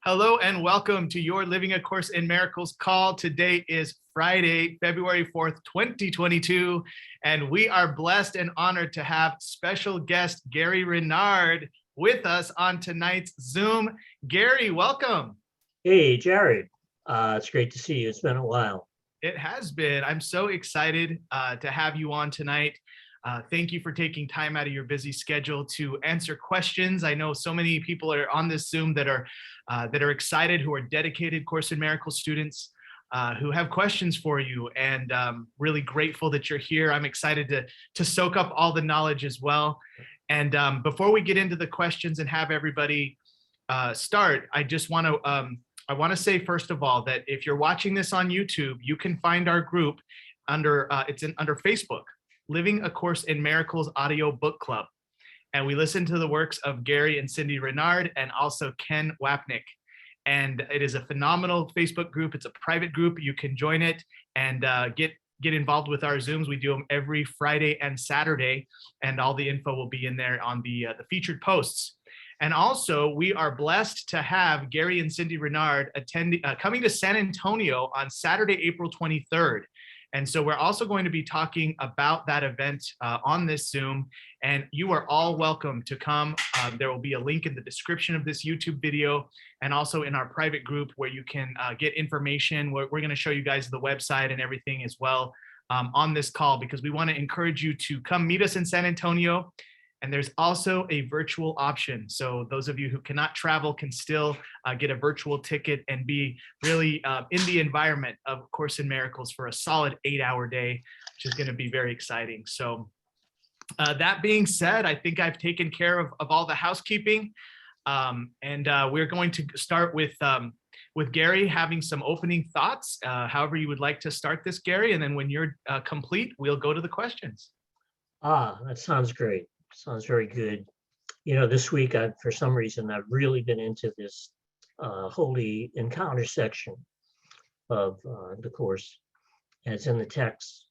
Hello and welcome to your Living A Course in Miracles call. Today is Friday, February 4th, 2022, and we are blessed and honored to have special guest Gary Renard with us on tonight's Zoom. Gary, welcome. Hey, Jared. It's great to see you. It's been a while. It has been. I'm so excited to have you on tonight. Thank you for taking time out of your busy schedule to answer questions. I know so many people are on this Zoom that are excited, who are dedicated Course in Miracles students, who have questions for you, and really grateful that you're here. I'm excited to soak up all the knowledge as well. And before we get into the questions and have everybody start, I just want to say first of all that if you're watching this on YouTube, you can find our group under Facebook. Living A Course in Miracles Audio Book Club. And we listen to the works of Gary and Cindy Renard and also Ken Wapnick. And it is a phenomenal Facebook group. It's a private group. You can join it and get involved with our Zooms. We do them every Friday and Saturday, and all the info will be in there on the featured posts. And also, we are blessed to have Gary and Cindy Renard coming to San Antonio on Saturday, April 23rd. And so we're also going to be talking about that event on this Zoom, and you are all welcome to come. There will be a link in the description of this YouTube video and also in our private group where you can get information. We're going to show you guys the website and everything as well on this call, because we want to encourage you to come meet us in San Antonio. And there's also a virtual option. So those of you who cannot travel can still get a virtual ticket and be really in the environment of Course in Miracles for a solid 8-hour day, which is going to be very exciting. So that being said, I think I've taken care of all the housekeeping. And we're going to start with Gary having some opening thoughts, however you would like to start this, Gary. And then when you're complete, we'll go to the questions. That sounds great. Sounds very good. You know, this week, for some reason, I've really been into this Holy Encounter section of the Course, and it's in the text.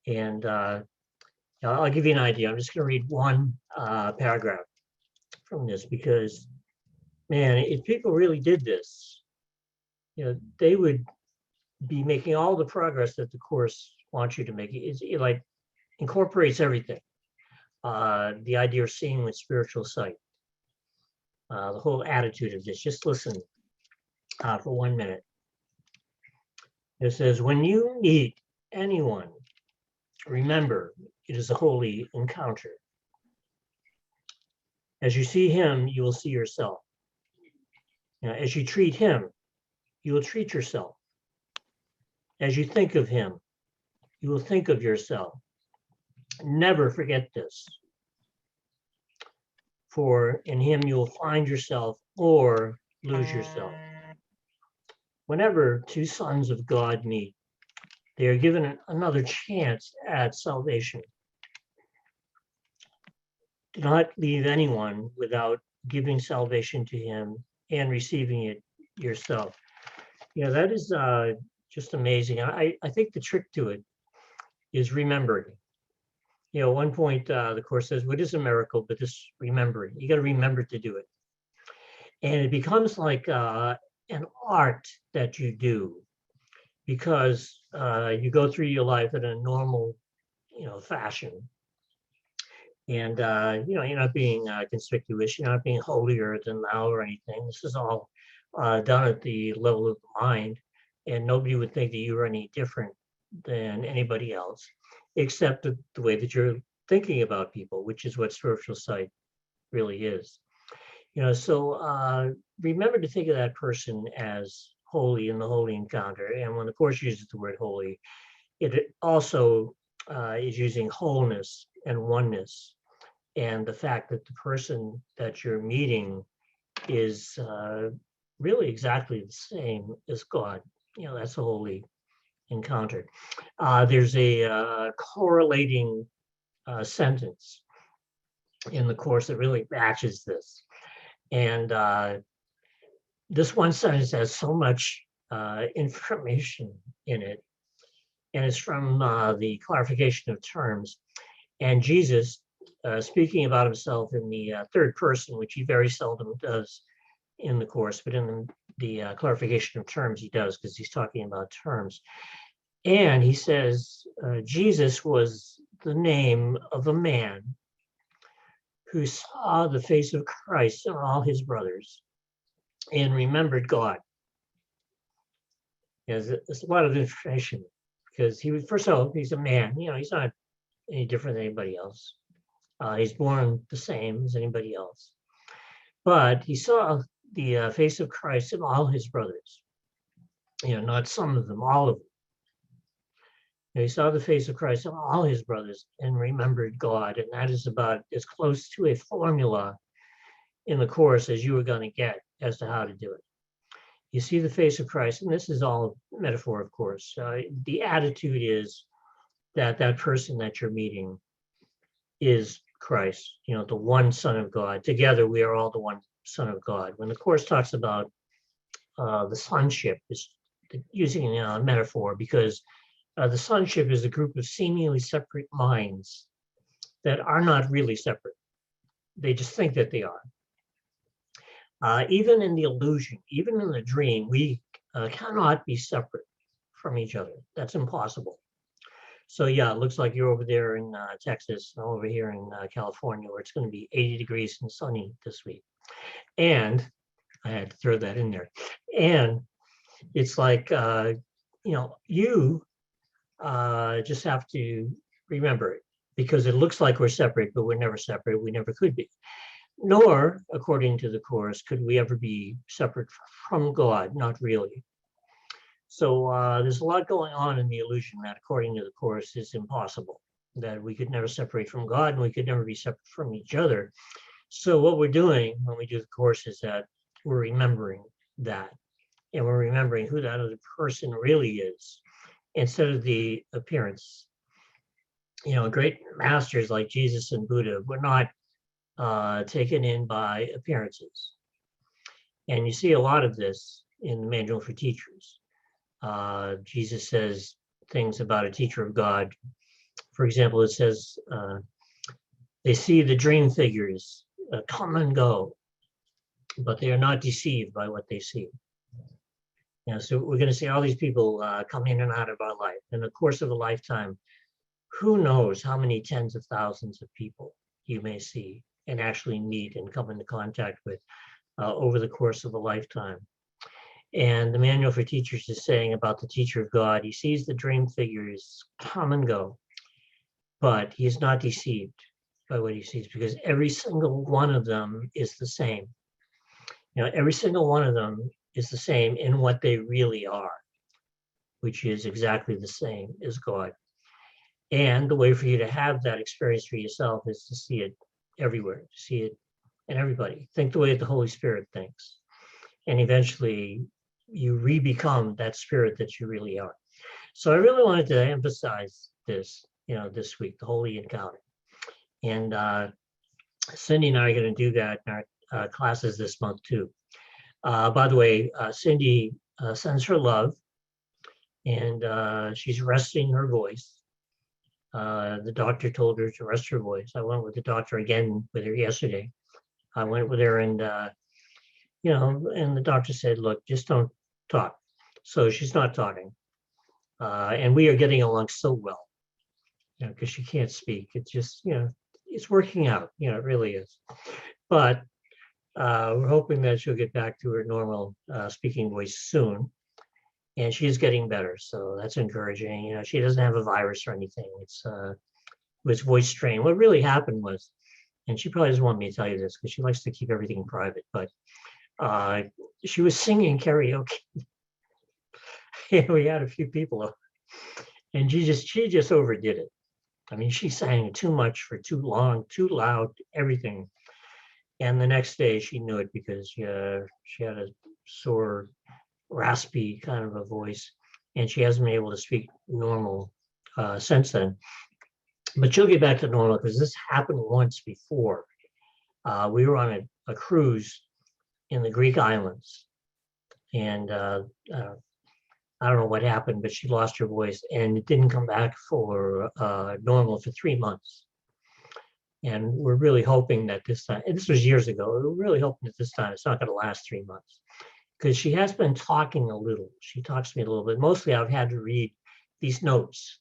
And I'll give you an idea. I'm just going to read one paragraph from this, because, man, if people really did this, you know, they would be making all the progress that the Course wants you to make. It like incorporates everything. The idea of seeing with spiritual sight, the whole attitude of this. Just listen for 1 minute. It says, when you meet anyone, remember it is a holy encounter. As you see him, you will see yourself. Now, as you treat him, you will treat yourself. As you think of him, you will think of yourself. Never forget this, for in him you will find yourself or lose yourself. Whenever two sons of God meet, they are given another chance at salvation. Do not leave anyone without giving salvation to him and receiving it yourself. You know, that is just amazing. I think the trick to it is remembering. You know, at one point, the Course says, what is a miracle but this remembering? You got to remember to do it. And it becomes like an art that you do, because you go through your life in a normal, fashion. And, you're not being conspicuous, you're not being holier than thou or anything. This is all done at the level of the mind. And nobody would think that you were any different than anybody else, except the way that you're thinking about people, which is what spiritual sight really is. So remember to think of that person as holy in the holy encounter. And when the Course uses the word holy, it also is using wholeness and oneness, and the fact that the person that you're meeting is really exactly the same as God. That's a holy encounter. There's a correlating sentence in the Course that really matches this. And this one sentence has so much information in it. And it's from the clarification of terms. And Jesus, speaking about himself in the third person, which he very seldom does in the course, but in the clarification of terms, he does, because he's talking about terms. And he says, Jesus was the name of a man who saw the face of Christ and all his brothers and remembered God. There's a lot of information, because he was, first of all, he's a man, he's not any different than anybody else. He's born the same as anybody else. But he saw the face of Christ and all his brothers, not some of them, all of them. He saw the face of Christ and all his brothers and remembered God. And that is about as close to a formula in the course as you were going to get as to how to do it. You see the face of Christ, and this is all metaphor, of course. The attitude is that that person that you're meeting is Christ, the one Son of God. Together, we are all the one Son of God. When the course talks about the sonship, is using a metaphor, because the sonship is a group of seemingly separate minds that are not really separate. They just think that they are. Even in the illusion, even in the dream, we cannot be separate from each other. That's impossible. So yeah, it looks like you're over there in Texas, I'm over here in California, where it's going to be 80 degrees and sunny this week. And I had to throw that in there. And it's like, you just have to remember it, because it looks like we're separate, but we're never separate. We never could be. Nor, according to the Course, could we ever be separate from God, not really. So there's a lot going on in the illusion that, according to the Course, is impossible, that we could never separate from God and we could never be separate from each other. So what we're doing when we do the Course is that we're remembering that, and we're remembering who that other person really is, instead of the appearance. Great masters like Jesus and Buddha were not taken in by appearances. And you see a lot of this in the Manual for Teachers. Jesus says things about a teacher of God. For example, it says, they see the dream figures come and go, but they are not deceived by what they see. So we're going to see all these people come in and out of our life. In the course of a lifetime, who knows how many tens of thousands of people you may see and actually meet and come into contact with over the course of a lifetime. And the Manual for Teachers is saying about the teacher of God, he sees the dream figures come and go, but he is not deceived by what he sees, because every single one of them is the same. Every single one of them is the same in what they really are, which is exactly the same as God. And the way for you to have that experience for yourself is to see it everywhere, to see it in everybody. Think the way that the Holy Spirit thinks. And eventually you re-become that spirit that you really are. So I really wanted to emphasize this, this week, the Holy Encounter. And Cindy and I are going to do that in our classes this month too. By the way, Cindy sends her love, and she's resting her voice. The doctor told her to rest her voice. I went with the doctor again with her yesterday. I went with her, and and the doctor said, look, just don't talk. So she's not talking. And we are getting along so well, because she can't speak. It's just, it's working out, it really is. But we're hoping that she'll get back to her normal speaking voice soon. And she's getting better, so that's encouraging. She doesn't have a virus or anything. It was voice strain. What really happened was, and she probably doesn't want me to tell you this because she likes to keep everything private, but she was singing karaoke. We had a few people over, and she just overdid it. I mean, she sang too much for too long, too loud, everything. And the next day she knew it, because she had a sore, raspy kind of a voice, and she hasn't been able to speak normal since then. But she'll get back to normal, because this happened once before. We were on a cruise in the Greek islands, and I don't know what happened, but she lost her voice, and it didn't come back for normal for 3 months. And we're really hoping that this time, and this was years ago, we're really hoping that this time it's not going to last 3 months, because she has been talking a little. She talks to me a little bit. Mostly I've had to read these notes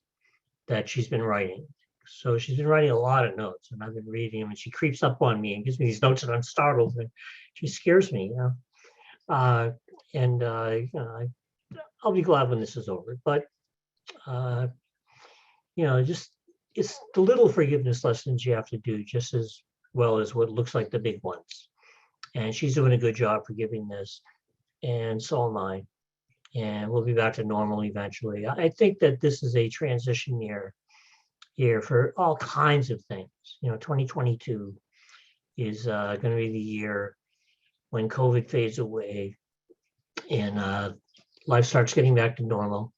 that she's been writing. So she's been writing a lot of notes, and I've been reading them, and she creeps up on me and gives me these notes, and I'm startled, and she scares me, you know. You know, I'll be glad when this is over. But you know, just it's the little forgiveness lessons you have to do just as well as what looks like the big ones. And she's doing a good job forgiving this, and so am I. And we'll be back to normal eventually. I think that this is a transition year for all kinds of things. You know, 2022 is going to be the year when COVID fades away and life starts getting back to normal.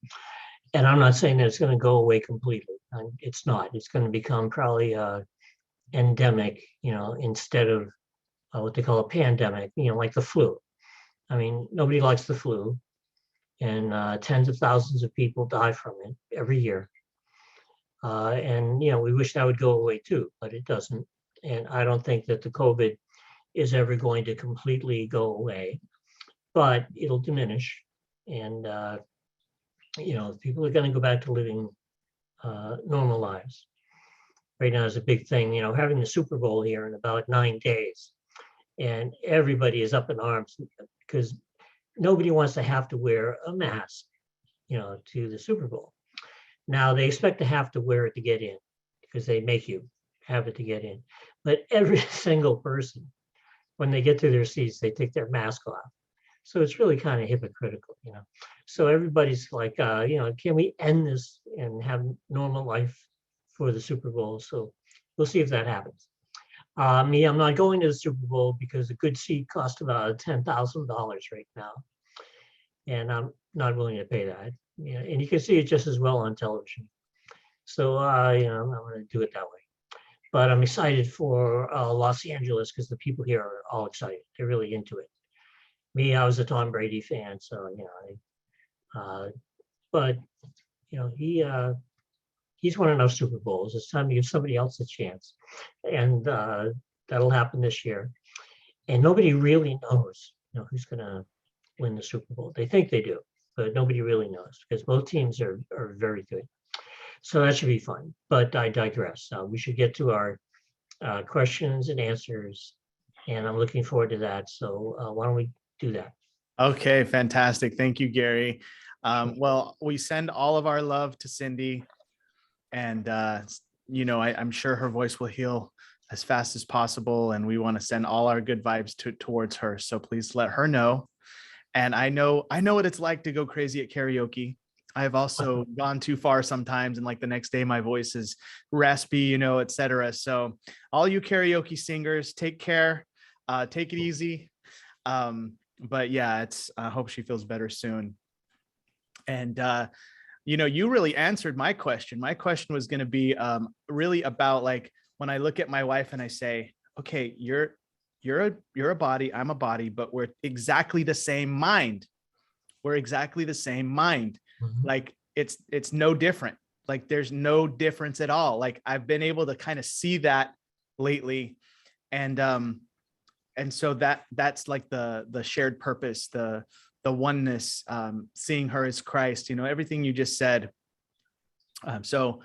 And I'm not saying that it's going to go away completely. It's not. It's going to become probably endemic, you know, instead of what they call a pandemic, you know, like the flu. I mean, nobody likes the flu, and tens of thousands of people die from it every year. And, you know, we wish that would go away too, but it doesn't. And I don't think that the COVID is ever going to completely go away, but it'll diminish. And, you know, people are going to go back to living normal lives. Right now is a big thing, you know, having the Super Bowl here in about 9 days. And everybody is up in arms because nobody wants to have to wear a mask, you know, to the Super Bowl. Now they expect to have to wear it to get in because they make you have it to get in. But every single person, when they get to their seats, they take their mask off. So it's really kind of hypocritical, you know. So everybody's like, you know, can we end this and have normal life for the Super Bowl? So we'll see if that happens. Me, I'm not going to the Super Bowl because a good seat costs about $10,000 right now, and I'm not willing to pay that. Yeah, and you can see it just as well on television. So you know, I'm going to do it that way. But I'm excited for Los Angeles because the people here are all excited. They're really into it. Me, I was a Tom Brady fan, so you know, but you know, he's won enough Super Bowls. It's time to give somebody else a chance, and that'll happen this year. And nobody really knows, you know, who's going to win the Super Bowl. They think they do, but nobody really knows because both teams are very good. So that should be fun. But I digress. We should get to our questions and answers, and I'm looking forward to that. So why don't we do that? Okay, fantastic. Thank you, Gary. Well, we send all of our love to Cindy, and you know, I'm sure her voice will heal as fast as possible, and we want to send all our good vibes towards her. So please let her know. And I know what it's like to go crazy at karaoke. I've also gone too far sometimes, and like the next day my voice is raspy, you know, etc. So all you karaoke singers, take care, take it easy. But yeah, I hope she feels better soon. And you know, you really answered my question. My question was going to be really about like when I look at my wife and I say, okay, you're a body, I'm a body, but we're exactly the same mind. We're exactly the same mind. Mhm. Like it's no different. Like there's no difference at all. Like I've been able to kind of see that lately. And so that's like the shared purpose, the oneness, seeing her as Christ, you know, everything you just said. So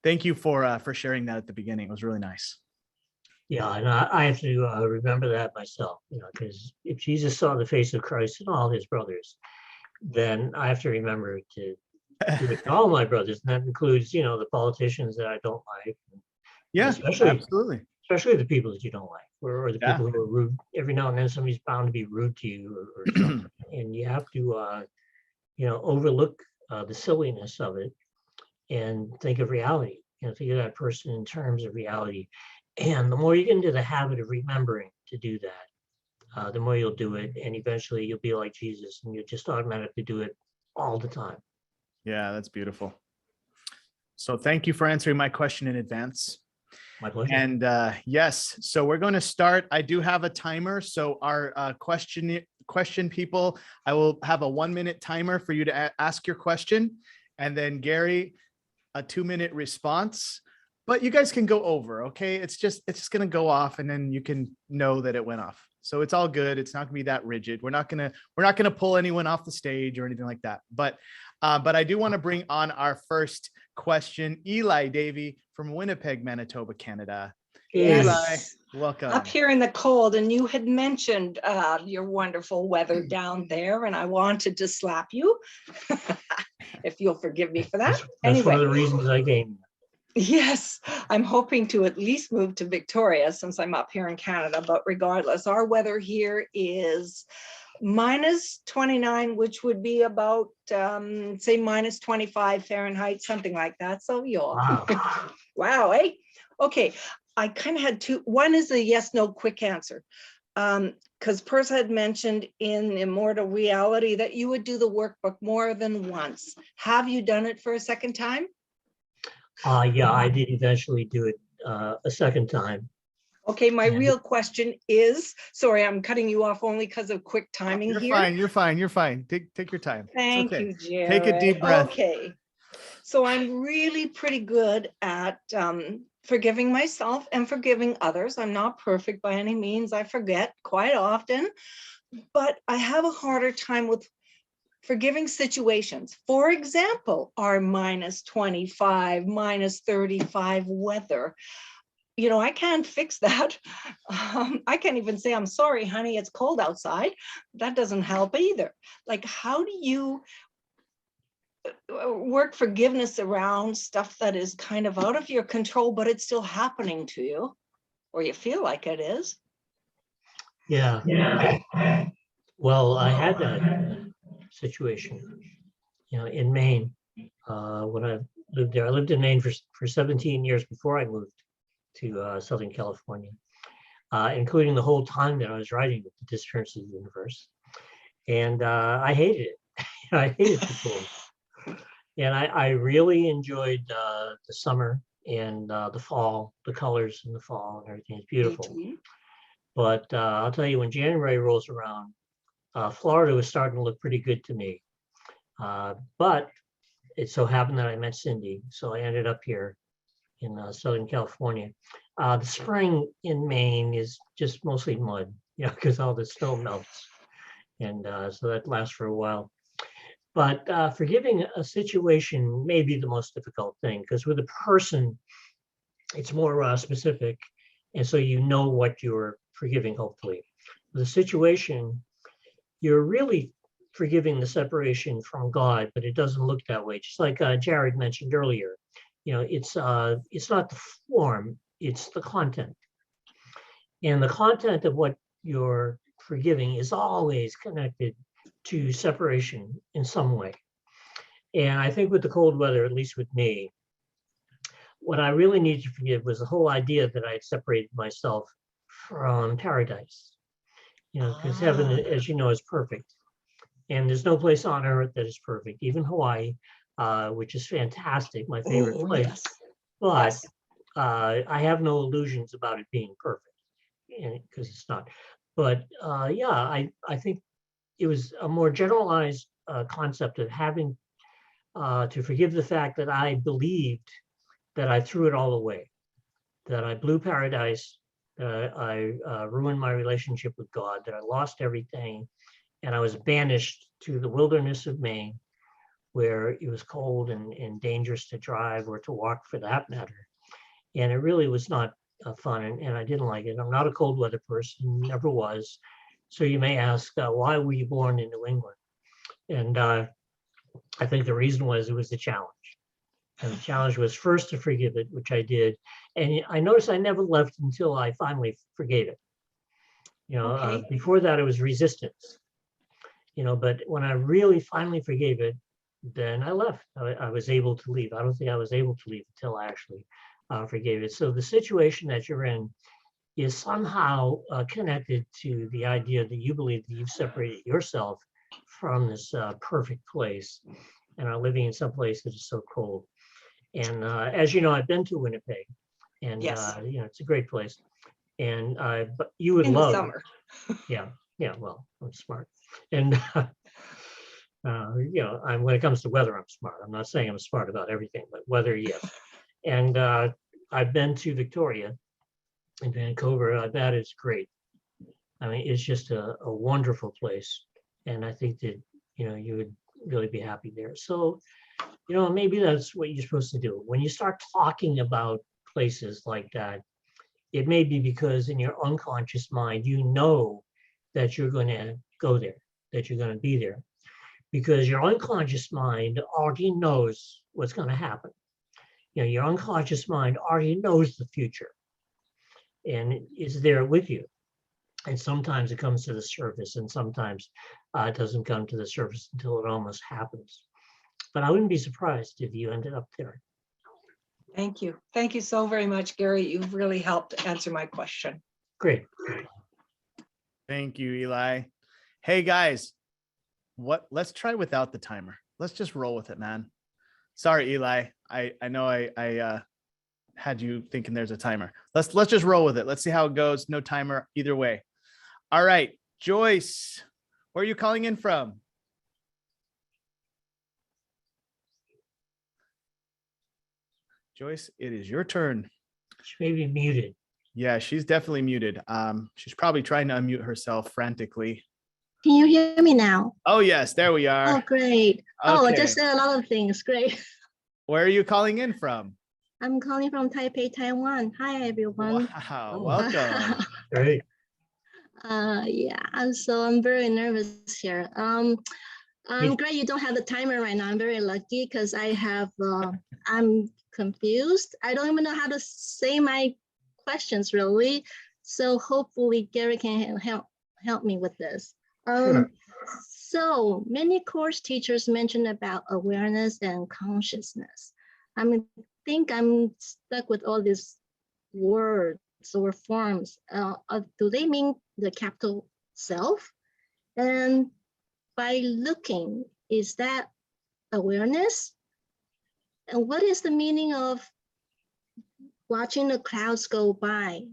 thank you for sharing that at the beginning. It was really nice. Yeah, and I have to remember that myself, you know, because if Jesus saw the face of Christ in all his brothers, then I have to remember to do it to all my brothers, and that includes, you know, the politicians that I don't like, and Yeah, especially absolutely. the people that you don't like, or the Yeah. people who are rude. Every now and then, somebody's bound to be rude to you or something, and you have to, you know, overlook the silliness of it and think of reality. You know, think of that person in terms of reality. And the more you get into the habit of remembering to do that, the more you'll do it, and eventually you'll be like Jesus, and you'll just automatically do it all the time. Yeah, that's beautiful. So thank you for answering my question in advance. My pleasure. And yes, so we're going to start. I do have a timer. So our question people, I will have a 1-minute timer for you to ask your question. And then Gary, a 2-minute response. but you guys can go over, okay? It's just gonna go off, and then you can know that it went off. So it's all good. It's not gonna be that rigid. We're not gonna pull anyone off the stage or anything like that. But I do want to bring on our first question, Eli Davy from Winnipeg, Manitoba, Canada. Eli, Yes. welcome. Up here in the cold, and you had mentioned your wonderful weather down there, and I wanted to slap you, if you'll forgive me for that. That's one of the Anyway, reasons I came. yes, I'm hoping to at least move to Victoria since I'm up here in Canada, but regardless, our weather here is -29, which would be about, say, -25 Fahrenheit, something like that. So, Wow. wow, eh? Okay, I kind of had two. One is a yes, no quick answer. Because Perth had mentioned in Immortal Reality that you would do the workbook more than once. Have you done it for a second time? Yeah, I did eventually do it a second time. Okay, my And- real question is, sorry, I'm cutting you off only because of quick timing You're here. fine. You're fine. You're fine. Take your time. It's Thank okay. you, Jared. Take a deep breath. Okay. So I'm really pretty good at forgiving myself and forgiving others. I'm not perfect by any means. I forget quite often, but I have a harder time with forgiving situations. For example, our -25, -35 weather. You know, I can't fix that. I can't even say, I'm sorry, honey, it's cold outside. That doesn't help either. Like, how do you work forgiveness around stuff that is kind of out of your control, but it's still happening to you, or you feel like it is? Yeah. Well, I had that situation, in Maine, when I lived there. I lived in Maine for 17 years before I moved to Southern California, including the whole time that I was writing with the Disappearance of the Universe. And I hated it. I hated the cold. And I really enjoyed the summer and the fall, the colors in the fall and everything is beautiful. But I'll tell you, when January rolls around, Florida was starting to look pretty good to me. But it so happened that I met Cindy, so I ended up here in Southern California. The spring in Maine is just mostly mud, because all the snow melts. And so that lasts for a while. But forgiving a situation may be the most difficult thing, because with a person, it's more specific. And so you know what you're forgiving, hopefully. With a situation, you're really forgiving the separation from God, but it doesn't look that way. Just like Jared mentioned earlier, it's not the form, it's the content. And the content of what you're forgiving is always connected to separation in some way. And I think with the cold weather, at least with me, what I really needed to forgive was the whole idea that I had separated myself from paradise. Because heaven, as you know, is perfect. And there's no place on earth that is perfect, even Hawaii, which is fantastic, my favorite place. Yes. But Yes. I have no illusions about it being perfect, because it's not. But I think it was a more generalized concept of having to forgive the fact that I believed that I threw it all away, that I blew paradise, that I ruined my relationship with God, that I lost everything, and I was banished to the wilderness of Maine, where it was cold and dangerous to drive or to walk for that matter. And it really was not fun, and I didn't like it. I'm not a cold weather person, never was. So you may ask, why were you born in New England? And I think the reason was it was a challenge. And the challenge was first to forgive it, which I did. And I noticed I never left until I finally forgave it. Okay. Before that, it was resistance. But when I really finally forgave it, then I left. I was able to leave. I don't think I was able to leave until I actually forgave it. So the situation that you're in is somehow connected to the idea that you believe that you've separated yourself from this perfect place and are living in some place that is so cold. And as you know, I've been to Winnipeg, and Yes. it's a great place. And but you would In the love, summer. yeah. Well, I'm smart, and when it comes to weather, I'm smart. I'm not saying I'm smart about everything, but weather, yes. And I've been to Victoria in Vancouver. That is great. I mean, it's just a wonderful place. And I think that, you would really be happy there. So, maybe that's what you're supposed to do. When you start talking about places like that, it may be because in your unconscious mind, you know that you're going to go there, that you're going to be there, because your unconscious mind already knows what's going to happen. Your unconscious mind already knows the future and is there with you. And sometimes it comes to the surface, and sometimes it doesn't come to the surface until it almost happens. But I wouldn't be surprised if you ended up there. Thank you. Thank you so very much, Gary. You've really helped answer my question. Great. Thank you, Eli. Hey guys, let's try without the timer. Let's just roll with it, man. Sorry, Eli. I know I had you thinking there's a timer. Let's just roll with it. Let's see how it goes. No timer either way. All right, Joyce, where are you calling in from? Joyce, it is your turn. She may be muted. Yeah, she's definitely muted. She's probably trying to unmute herself frantically. Can you hear me now? Oh, yes, there we are. Oh, great. Oh, I Okay. just said a lot of things. Great. Where are you calling in from? I'm calling from Taipei, Taiwan. Hi, everyone. Wow, Oh. welcome. Great. Yeah, so I'm very nervous here. I'm Me- glad you don't have the timer right now. I'm very lucky because I'm confused. I don't even know how to say my questions really. So hopefully Gary can help me with this. Sure. So many course teachers mentioned about awareness and consciousness. I think I'm stuck with all these words or forms. Do they mean the capital self? And by looking, is that awareness? And what is the meaning of watching the clouds go by?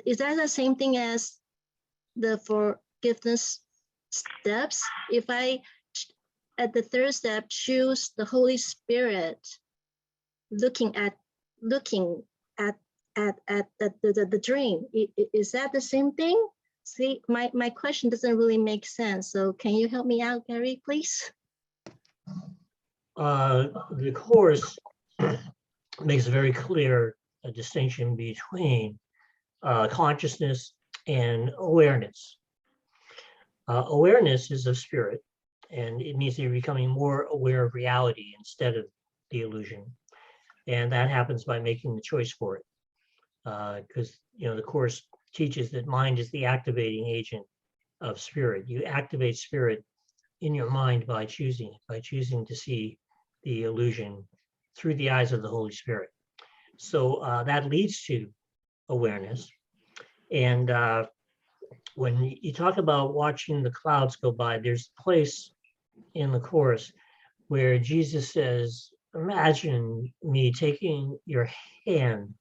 Is that the same thing as the forgiveness steps? If I, at the third step, choose the Holy Spirit, looking at the dream, is that the same thing? See, my question doesn't really make sense. So can you help me out, Gary, please? The course makes a very clear distinction between consciousness and awareness. Awareness is of spirit, and it means that you're becoming more aware of reality instead of the illusion. And that happens by making the choice for it. Because the course teaches that mind is the activating agent of spirit. You activate spirit in your mind by choosing to see the illusion through the eyes of the Holy Spirit. So that leads to awareness. And when you talk about watching the clouds go by, there's a place in the course where Jesus says, imagine me taking your hand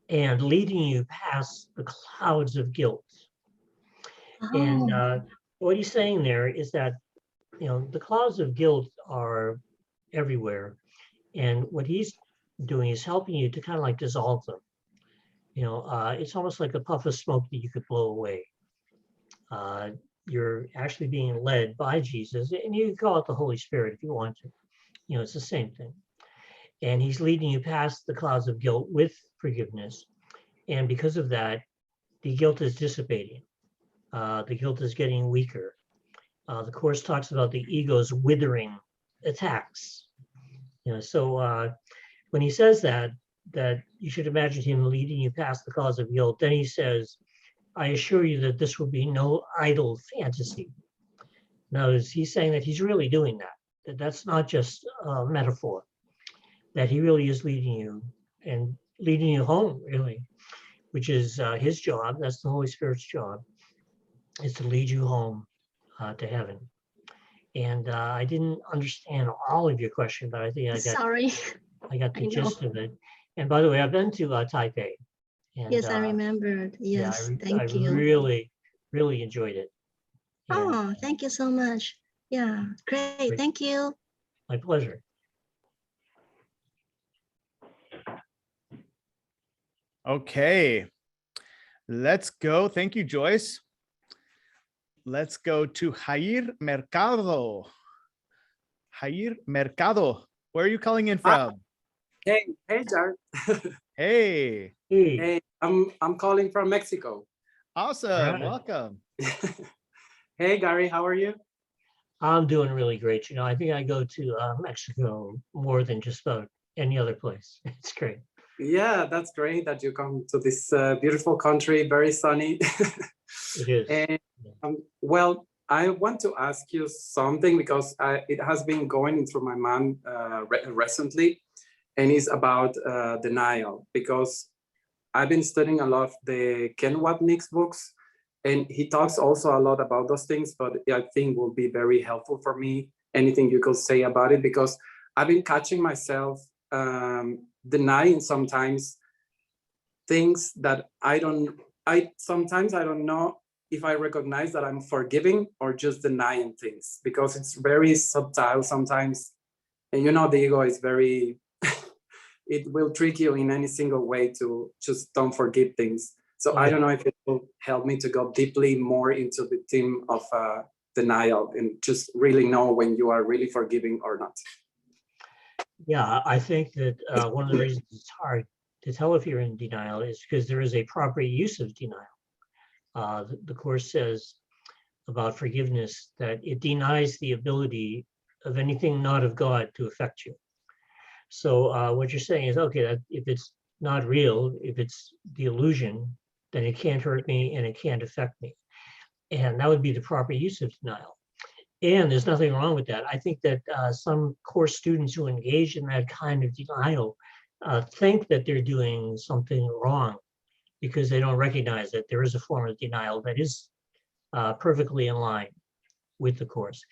and leading you past the clouds of guilt. And what he's saying there is that, the clouds of guilt are everywhere. And what he's doing is helping you to kind of like dissolve them. It's almost like a puff of smoke that you could blow away. You're actually being led by Jesus, and you can call it the Holy Spirit if you want to. It's the same thing. And he's leading you past the clouds of guilt with forgiveness. And because of that, the guilt is dissipating. The guilt is getting weaker. The Course talks about the ego's withering attacks. So when he says that you should imagine him leading you past the clouds of guilt, then he says, I assure you that this will be no idle fantasy. Now, he's saying that he's really doing that that's not just a metaphor, that he really is leading you and leading you home, really, which is his job. That's the Holy Spirit's job, is to lead you home to heaven. And I didn't understand all of your question, but I think I got the gist of it. And by the way, I've been to Taipei. And, yes, I remembered. Yes, thank you. I really, really enjoyed it. And, thank you so much. Yeah, great. Thank you. My pleasure. Okay, let's go. Thank you, Joyce. Let's go to Jair Mercado. Jair Mercado, where are you calling in from? Hey, Jared. Hey, Hey, Hey, I'm calling from Mexico. awesome. Right. Welcome. Hey, Gary, how are you? I'm doing really great. You know, I think I go to Mexico more than just about any other place. It's great. Yeah, that's great that you come to this beautiful country, very sunny. It is. And well, I want to ask you something because it has been going through my mind recently, and it's about denial, because I've been studying a lot of the Ken Wapnick's books, and he talks also a lot about those things, but I think will be very helpful for me. Anything you could say about it, because I've been catching myself denying sometimes things that sometimes I don't know if I recognize that I'm forgiving or just denying things, because it's very subtle sometimes. And you know, the ego is very, it will trick you in any single way to just don't forgive things. So I don't know if it will help me to go deeply more into the theme of denial and just really know when you are really forgiving or not. Yeah, I think that one of the reasons it's hard to tell if you're in denial is because there is a proper use of denial. The Course says about forgiveness that it denies the ability of anything not of God to affect you. So what you're saying is, okay, that if it's not real, if it's the illusion, then it can't hurt me and it can't affect me. And that would be the proper use of denial. And there's nothing wrong with that. I think that some Course students who engage in that kind of denial think that they're doing something wrong because they don't recognize that there is a form of denial that is perfectly in line with the Course.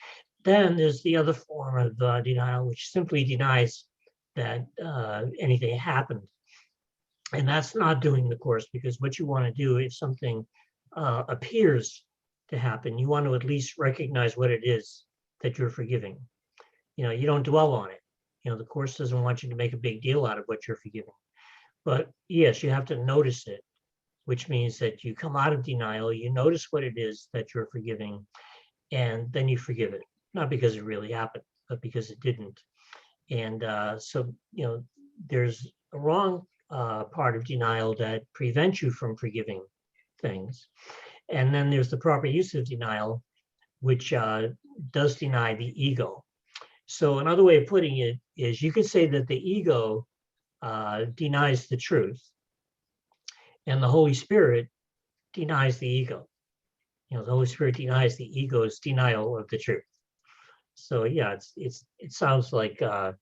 Then there's the other form of denial, which simply denies that anything happened. And that's not doing the Course, because what you want to do if something appears to happen, you want to at least recognize what it is that you're forgiving. You know, you don't dwell on it. You know, the Course doesn't want you to make a big deal out of what you're forgiving. But yes, you have to notice it, which means that you come out of denial, you notice what it is that you're forgiving, and then you forgive it. Not because it really happened, but because it didn't. And so, you know, there's a wrong part of denial that prevents you from forgiving things. And then there's the proper use of denial, which does deny the ego. So another way of putting it is you could say that the ego denies the truth, and the Holy Spirit denies the ego. You know, the Holy Spirit denies the ego's denial of the truth. So yeah, it sounds like a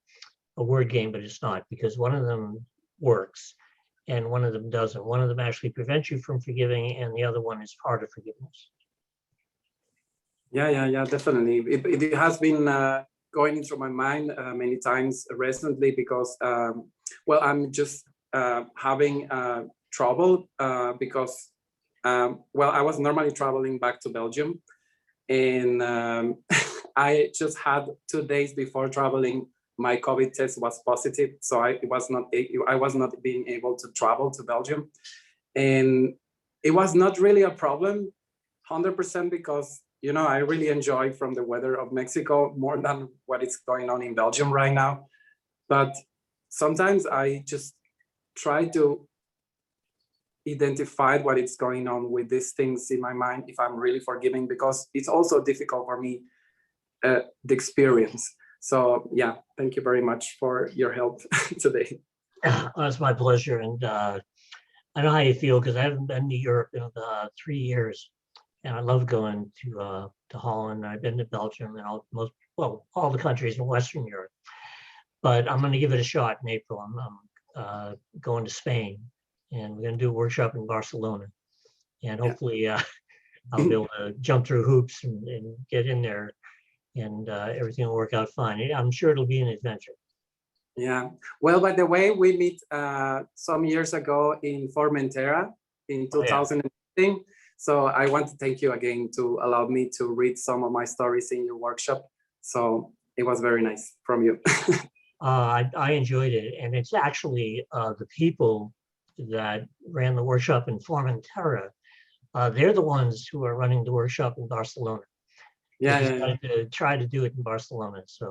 word game, but it's not, because one of them works and one of them doesn't. One of them actually prevents you from forgiving, and the other one is part of forgiveness. Yeah, definitely. It has been going through my mind many times recently, because, well, I'm just having trouble because, well, I was normally traveling back to Belgium, and I just had 2 days before traveling, my COVID test was positive, so I was not being able to travel to Belgium, and it was not really a problem, 100%, because you know I really enjoy from the weather of Mexico more than what is going on in Belgium right now. But sometimes I just try to identify what is going on with these things in my mind, if I'm really forgiving, because it's also difficult for me, the experience. So yeah, thank you very much for your help today. It's my pleasure. And I know how you feel, because I haven't been to Europe in 3 years. And I love going to Holland. I've been to Belgium and all the countries in Western Europe. But I'm going to give it a shot in April. I'm going to Spain, and we're going to do a workshop in Barcelona. And hopefully I'll be able to jump through hoops and get in there, and everything will work out fine. I'm sure it'll be an adventure. Yeah. Well, by the way, we meet some years ago in Formentera in 2018. So I want to thank you again to allow me to read some of my stories in your workshop. So it was very nice from you. I enjoyed it, and it's actually the people that ran the workshop in Formentera, they're the ones who are running the workshop in Barcelona. Yeah, They yeah, yeah. decided to try to do it in Barcelona. So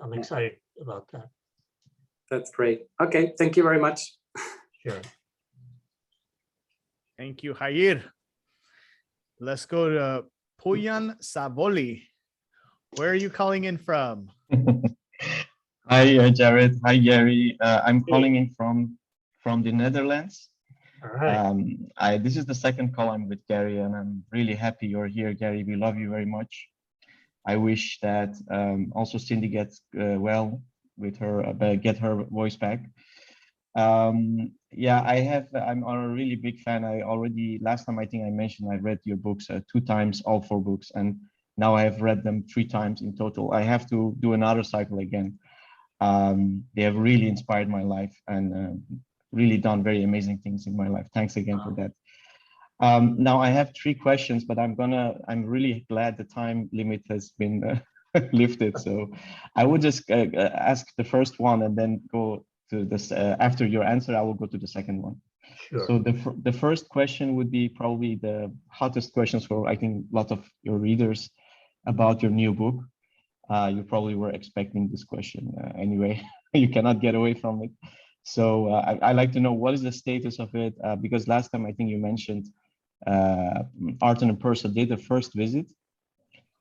I'm Yeah. excited about that. That's great. Okay, thank you very much. Sure. Thank you, Jair. Let's go to Puyan Savoli. Where are you calling in from? Hi, Jared. Hi, Gary. I'm Hey. calling in from the Netherlands. All right. This is the second call I'm with Gary, and I'm really happy you're here, Gary. We love you very much. I wish that also Cindy gets well with her, get her voice back. Yeah, I'm a really big fan. I already, last time I think I mentioned I read your books 2 times, all 4 books, and now I have read them 3 times in total. I have to do another cycle again. They have really inspired my life and really done very amazing things in my life. Thanks again for that. Now I have 3 questions, but I'm really glad the time limit has been lifted. So I would just ask the first one and then go to this. After your answer, I will go to the second one. Sure. So the first question would be probably the hottest questions for, I think, a lot of your readers about your new book. You probably were expecting this question anyway. You cannot get away from it. So I'd like to know what is the status of it, because last time I think you mentioned Arten and Persa did the first visit.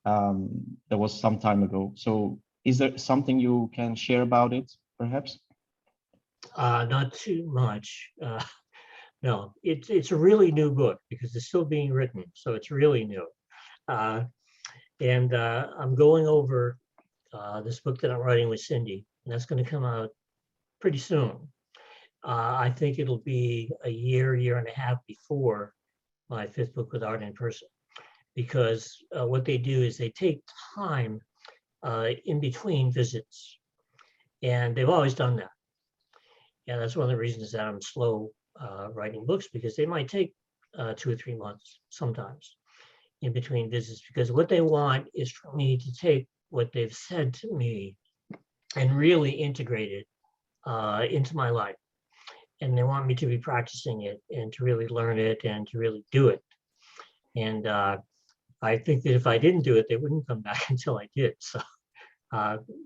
That was some time ago. So is there something you can share about it, perhaps? Not too much. No, it's a really new book because it's still being written, so it's really new. And I'm going over this book that I'm writing with Cindy, and that's going to come out pretty soon. I think it'll be a year and a half before my 5th book with Art in Person, because what they do is they take time in between visits, and they've always done that. Yeah, that's one of the reasons that I'm slow writing books, because they might take 2 or 3 months sometimes in between visits, because what they want is for me to take what they've said to me and really integrate it into my life. And they want me to be practicing it and to really learn it and to really do it. And I think that if I didn't do it, they wouldn't come back until I did. So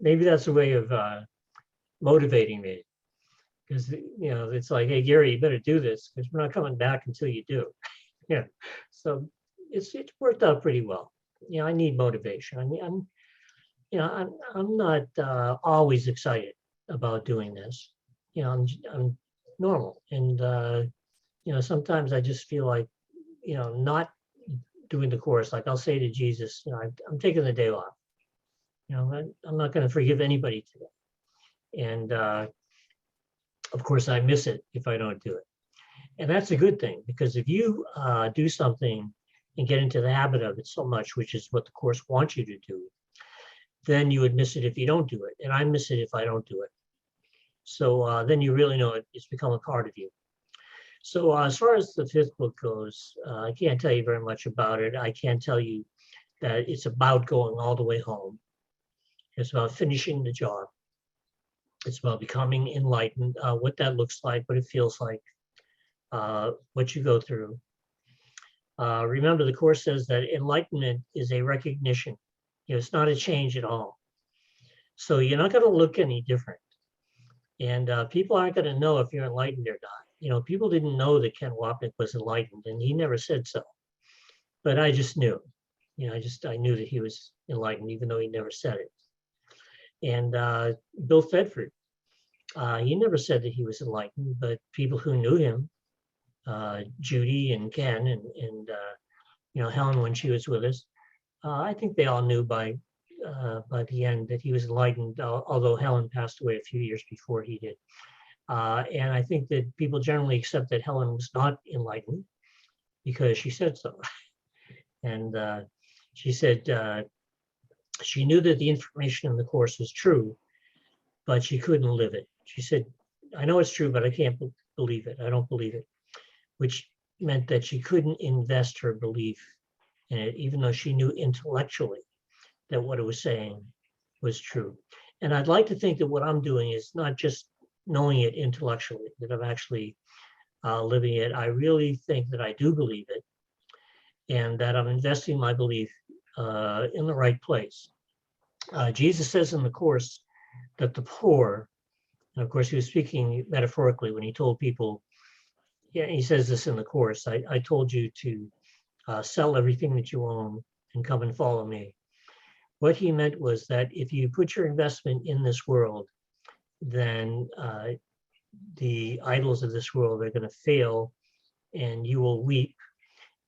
maybe that's a way of motivating me. Because, you know, it's like, hey, Gary, you better do this because we're not coming back until you do. Yeah. So it's worked out pretty well. You know, I need motivation. I mean, I'm not always excited about doing this. You know, I'm normal. And, you know, sometimes I just feel like, you know, not doing the course. Like I'll say to Jesus, you know, I'm taking the day off. You know, I'm not going to forgive anybody today. And, of course, I miss it if I don't do it. And that's a good thing, because if you do something and get into the habit of it so much, which is what the course wants you to do, then you would miss it if you don't do it. And I miss it if I don't do it. So then you really know it's become a part of you. So as far as the 5th book goes, I can't tell you very much about it. I can tell you that it's about going all the way home. It's about finishing the job. It's about becoming enlightened, what that looks like, what it feels like, what you go through. Remember, the course says that enlightenment is a recognition. You know, it's not a change at all. So you're not going to look any different. And people aren't going to know if you're enlightened or not. You know, people didn't know that Ken Wapnick was enlightened, and he never said so. But I just knew. You know, I knew that he was enlightened, even though he never said it. And Bill Thetford, he never said that he was enlightened, but people who knew him, Judy and Ken and you know, Helen when she was with us, I think they all knew by the end that he was enlightened, although Helen passed away a few years before he did. And I think that people generally accept that Helen was not enlightened because she said so. And she said she knew that the information in the course was true, but she couldn't live it. She said, I know it's true, but I can't believe it. I don't believe it, which meant that she couldn't invest her belief in it, even though she knew intellectually that what it was saying was true. And I'd like to think that what I'm doing is not just knowing it intellectually, that I'm actually living it. I really think that I do believe it, and that I'm investing my belief in the right place. Jesus says in the Course that the poor, and of course he was speaking metaphorically when he told people, yeah, he says this in the Course, I told you to sell everything that you own and come and follow me. What he meant was that if you put your investment in this world, then the idols of this world are going to fail and you will weep,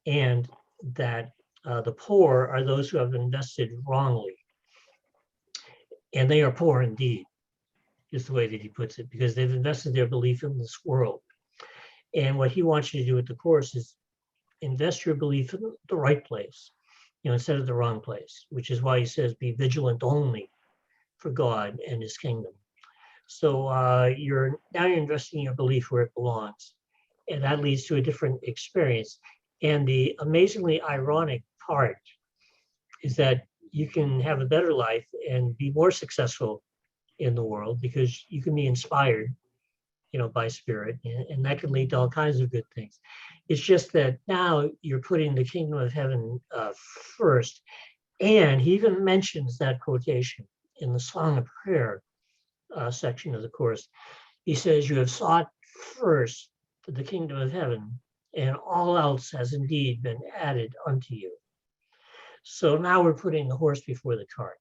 and that the poor are those who have invested wrongly. And they are poor indeed, is the way that he puts it, because they've invested their belief in this world. And what he wants you to do with the Course is invest your belief in the right place, instead of the wrong place, which is why he says be vigilant only for God and his kingdom. So you're investing your belief where it belongs, and that leads to a different experience. And the amazingly ironic part is that you can have a better life and be more successful in the world because you can be inspired, by spirit, and that can lead to all kinds of good things. It's just that now you're putting the kingdom of heaven first. And he even mentions that quotation in the Song of Prayer section of the Course. He says, you have sought first the kingdom of heaven, and all else has indeed been added unto you. So now we're putting the horse before the cart.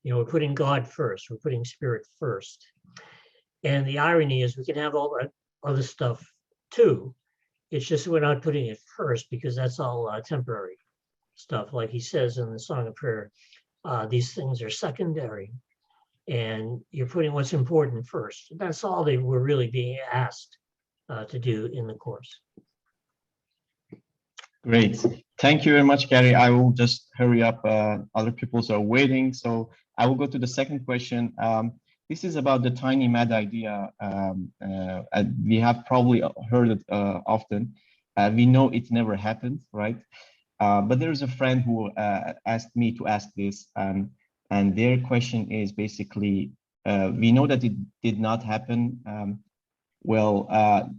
We're putting God first, we're putting spirit first. And the irony is we can have all that other stuff too. It's just we're not putting it first because that's all temporary stuff. Like he says in the Song of Prayer, these things are secondary, and you're putting what's important first. That's all they were really being asked to do in the Course. Great. Thank you very much, Gary. I will just hurry up. Other people are waiting. So I will go to the second question. This is about the tiny mad idea. We have probably heard it often. We know it never happened, right? But there is a friend who asked me to ask this, and their question is basically, we know that it did not happen.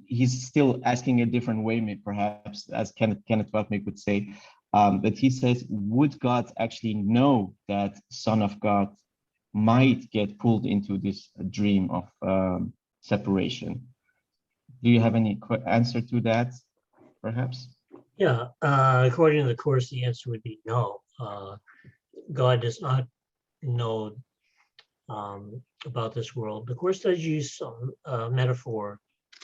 He's still asking a different way, perhaps, as Kenneth Wapnick would say. But he says, would God actually know that Son of God might get pulled into this dream of separation? Do you have any answer to that, perhaps? Yeah, according to the Course, the answer would be no. God does not know about this world. The Course does use some metaphor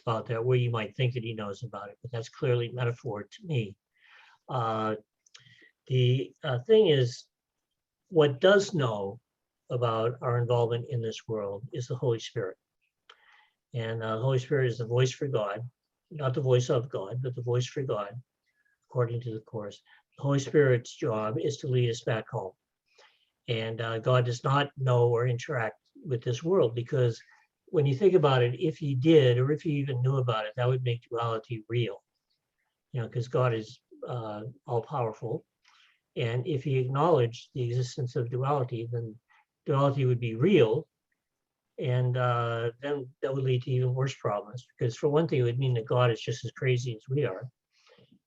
about that, where you might think that he knows about it, but that's clearly metaphor to me. The thing is, what does know about our involvement in this world is the Holy Spirit. And the Holy Spirit is the voice for God, not the voice of God, but the voice for God, according to the Course. The Holy Spirit's job is to lead us back home. And God does not know or interact with this world, because when you think about it, if he did, or if he even knew about it, that would make duality real, because God is all powerful. And if he acknowledged the existence of duality, then duality would be real. And then that would lead to even worse problems, because for one thing, it would mean that God is just as crazy as we are.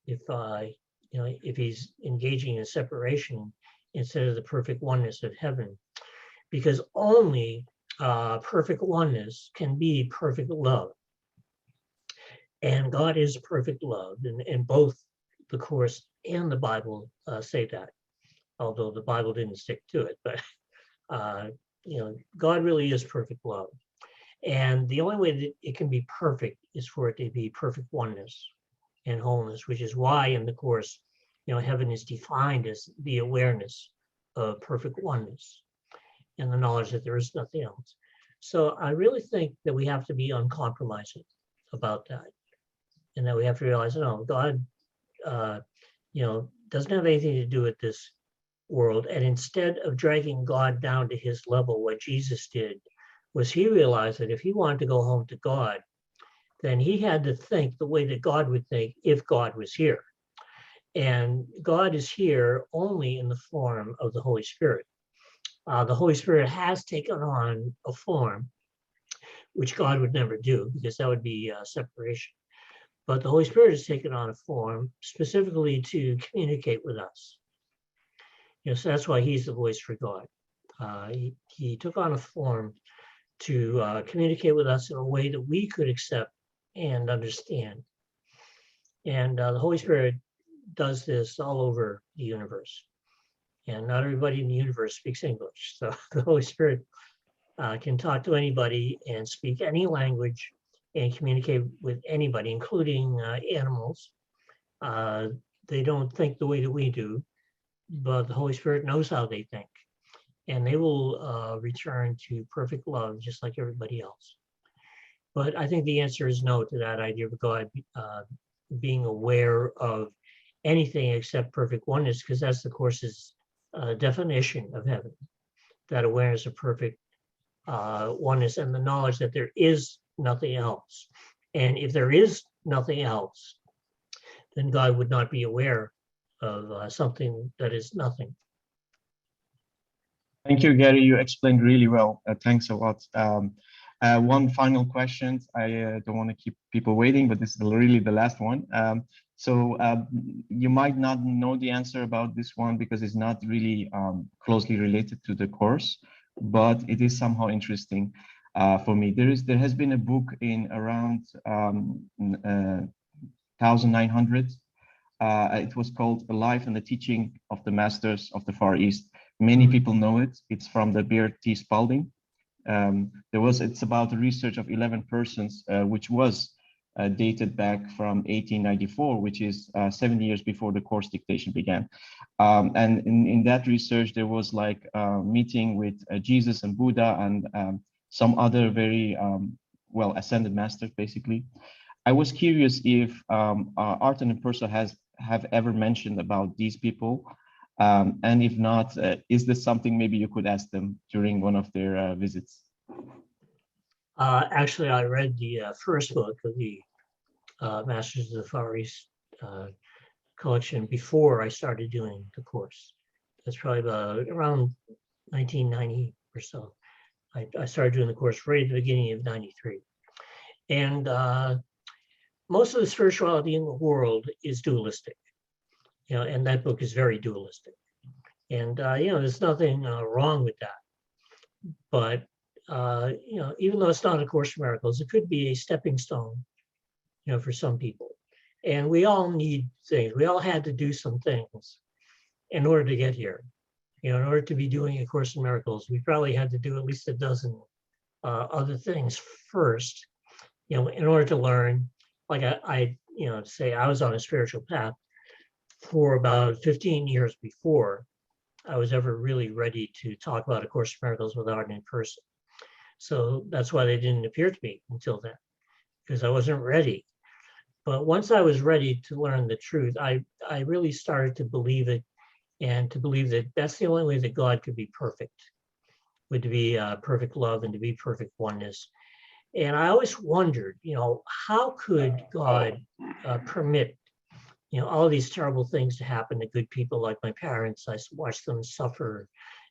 If he's engaging in separation instead of the perfect oneness of heaven, because only perfect oneness can be perfect love. And God is perfect love, and both the Course and the Bible say that, although the Bible didn't stick to it. But God really is perfect love. And the only way that it can be perfect is for it to be perfect oneness and wholeness, which is why in the Course, heaven is defined as the awareness of perfect oneness and the knowledge that there is nothing else. So I really think that we have to be uncompromising about that, and that we have to realize, no, God, doesn't have anything to do with this world. And instead of dragging God down to his level, what Jesus did was he realized that if he wanted to go home to God, then he had to think the way that God would think if God was here. And God is here only in the form of the Holy Spirit. The Holy Spirit has taken on a form which God would never do because that would be separation. But the Holy Spirit has taken on a form specifically to communicate with us. So that's why he's the voice for God. He took on a form to communicate with us in a way that we could accept and understand. And the Holy Spirit does this all over the universe. And not everybody in the universe speaks English. So the Holy Spirit can talk to anybody and speak any language and communicate with anybody, including animals. They don't think the way that we do, but the Holy Spirit knows how they think. And they will return to perfect love just like everybody else. But I think the answer is no to that idea of God being aware of anything except perfect oneness, because that's the Course's definition of heaven, that awareness of perfect oneness and the knowledge that there is nothing else. And if there is nothing else, then God would not be aware of something that is nothing. Thank you, Gary. You explained really well. Thanks a lot. One final question. I don't want to keep people waiting, but this is really the last one. So you might not know the answer about this one because it's not really closely related to the course, but it is somehow interesting for me. There has been a book in around 1900. It was called "The Life and the Teaching of the Masters of the Far East." Many people know it. It's from the Beard T. Spalding. It's about the research of 11 persons, which was dated back from 1894, which is 70 years before the course dictation began. And in that research, there was like a meeting with Jesus and Buddha and some other very well ascended masters, basically. I was curious if Arten and Purcell have ever mentioned about these people. And if not, is this something maybe you could ask them during one of their visits? Actually, I read the first book of the Masters of the Far East collection before I started doing the course. That's probably about around 1990 or so. I started doing the course right at the beginning of '93. And most of the spirituality in the world is dualistic. And that book is very dualistic. And, there's nothing wrong with that. But, even though it's not a Course in Miracles, it could be a stepping stone, for some people. And we all need things. We all had to do some things in order to get here. In order to be doing a Course in Miracles, we probably had to do at least a dozen other things first, in order to learn. Like I say I was on a spiritual path for about 15 years before I was ever really ready to talk about A Course in Miracles with Arten in person. So that's why they didn't appear to me until then, because I wasn't ready. But once I was ready to learn the truth, I really started to believe it, and to believe that that's the only way that God could be perfect, would to be perfect love and to be perfect oneness. And I always wondered, how could God permit all these terrible things to happen to good people like my parents? I watched them suffer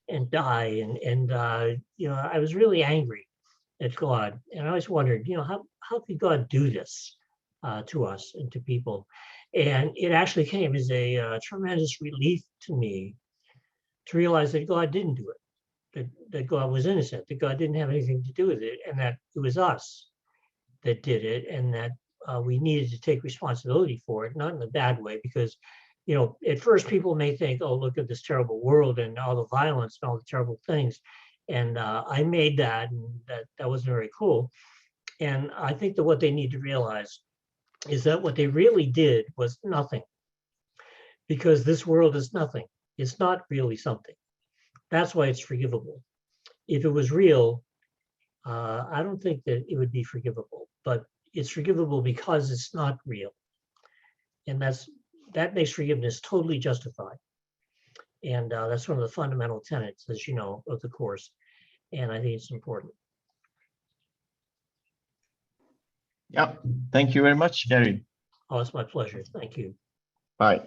and die. And I was really angry at God. And I always wondered, how could God do this to us and to people? And it actually came as a tremendous relief to me to realize that God didn't do it, that God was innocent, that God didn't have anything to do with it, and that it was us that did it, and that we needed to take responsibility for it, not in a bad way, because, at first people may think, oh, look at this terrible world and all the violence and all the terrible things. And I made that, and that wasn't very cool. And I think that what they need to realize is that what they really did was nothing, because this world is nothing. It's not really something. That's why it's forgivable. If it was real, I don't think that it would be forgivable, but it's forgivable because it's not real. And that makes forgiveness totally justified. And that's one of the fundamental tenets, as you know, of the Course. And I think it's important. Yeah, thank you very much, Gary. Oh, it's my pleasure. Thank you. Bye.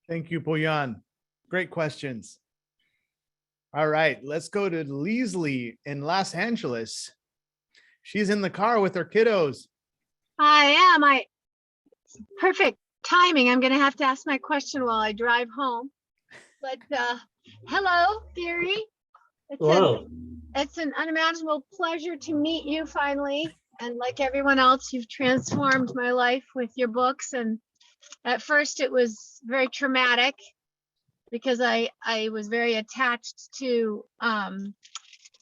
Thank you, Boyan. Great questions. All right, let's go to Leslie in Los Angeles. She's in the car with her kiddos. I am. Perfect timing. I'm going to have to ask my question while I drive home. But hello, Theory. Hello. It's an unimaginable pleasure to meet you finally. And like everyone else, you've transformed my life with your books. And at first it was very traumatic because I was very attached to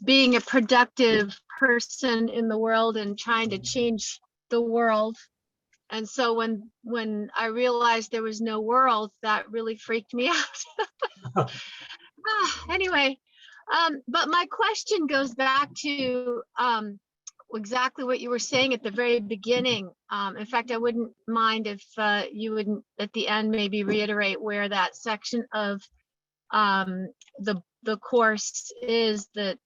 being a productive person in the world and trying to change the world. And so when I realized there was no world, that really freaked me out. Anyway, but my question goes back to exactly what you were saying at the very beginning. In fact, I wouldn't mind if you would at the end maybe reiterate where that section of the course is that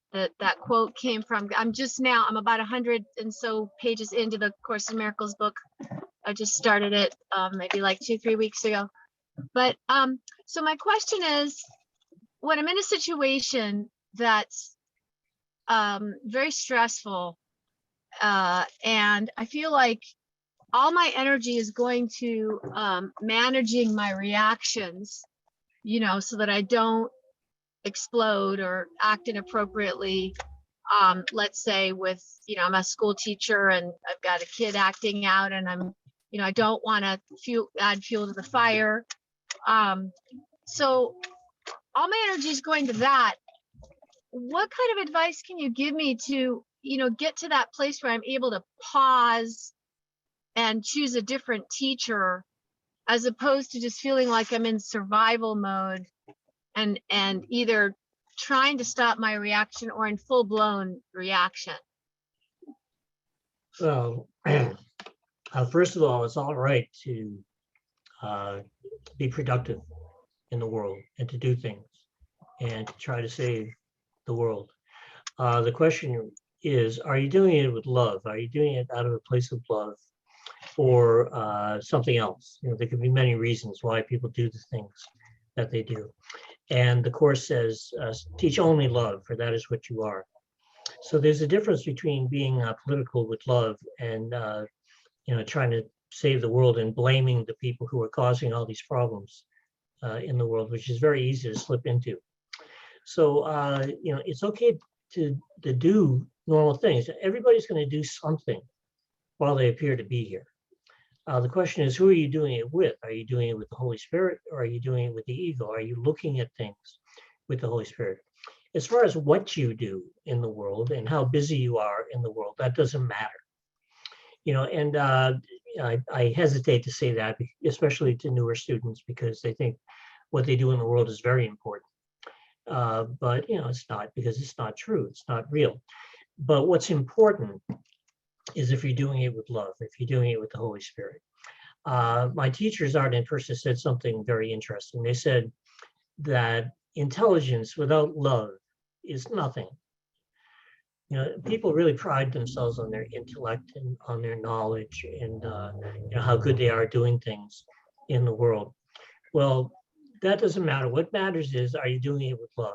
quote came from. I'm about 100 and so pages into the Course in Miracles book. I just started it maybe like 2-3 weeks ago. But so my question is, when I'm in a situation that's very stressful and I feel like all my energy is going to managing my reactions, so that I don't explode or act inappropriately. Let's say with, I'm a school teacher and I've got a kid acting out and I don't want to add fuel to the fire. So all my energy is going to that. What kind of advice can you give me to, get to that place where I'm able to pause and choose a different teacher, as opposed to just feeling like I'm in survival mode and either trying to stop my reaction or in full-blown reaction? Well, first of all, it's all right to be productive in the world and to do things and to try to save the world. The question is, are you doing it with love? Are you doing it out of a place of love or something else? There could be many reasons why people do the things that they do. And the Course says, teach only love, for that is what you are. So there's a difference between being political with love and trying to save the world and blaming the people who are causing all these problems in the world, which is very easy to slip into. So it's okay to do normal things. Everybody's going to do something while they appear to be here. The question is, who are you doing it with? Are you doing it with the Holy Spirit, or are you doing it with the ego? Are you looking at things with the Holy Spirit? As far as what you do in the world and how busy you are in the world, that doesn't matter. And I hesitate to say that, especially to newer students, because they think what they do in the world is very important. But it's not, because it's not true. It's not real. But what's important is if you're doing it with love, if you're doing it with the Holy Spirit. My teachers, Art and Persa, said something very interesting. They said that intelligence without love is nothing. People really pride themselves on their intellect and on their knowledge and how good they are doing things in the world. Well, that doesn't matter. What matters is, are you doing it with love?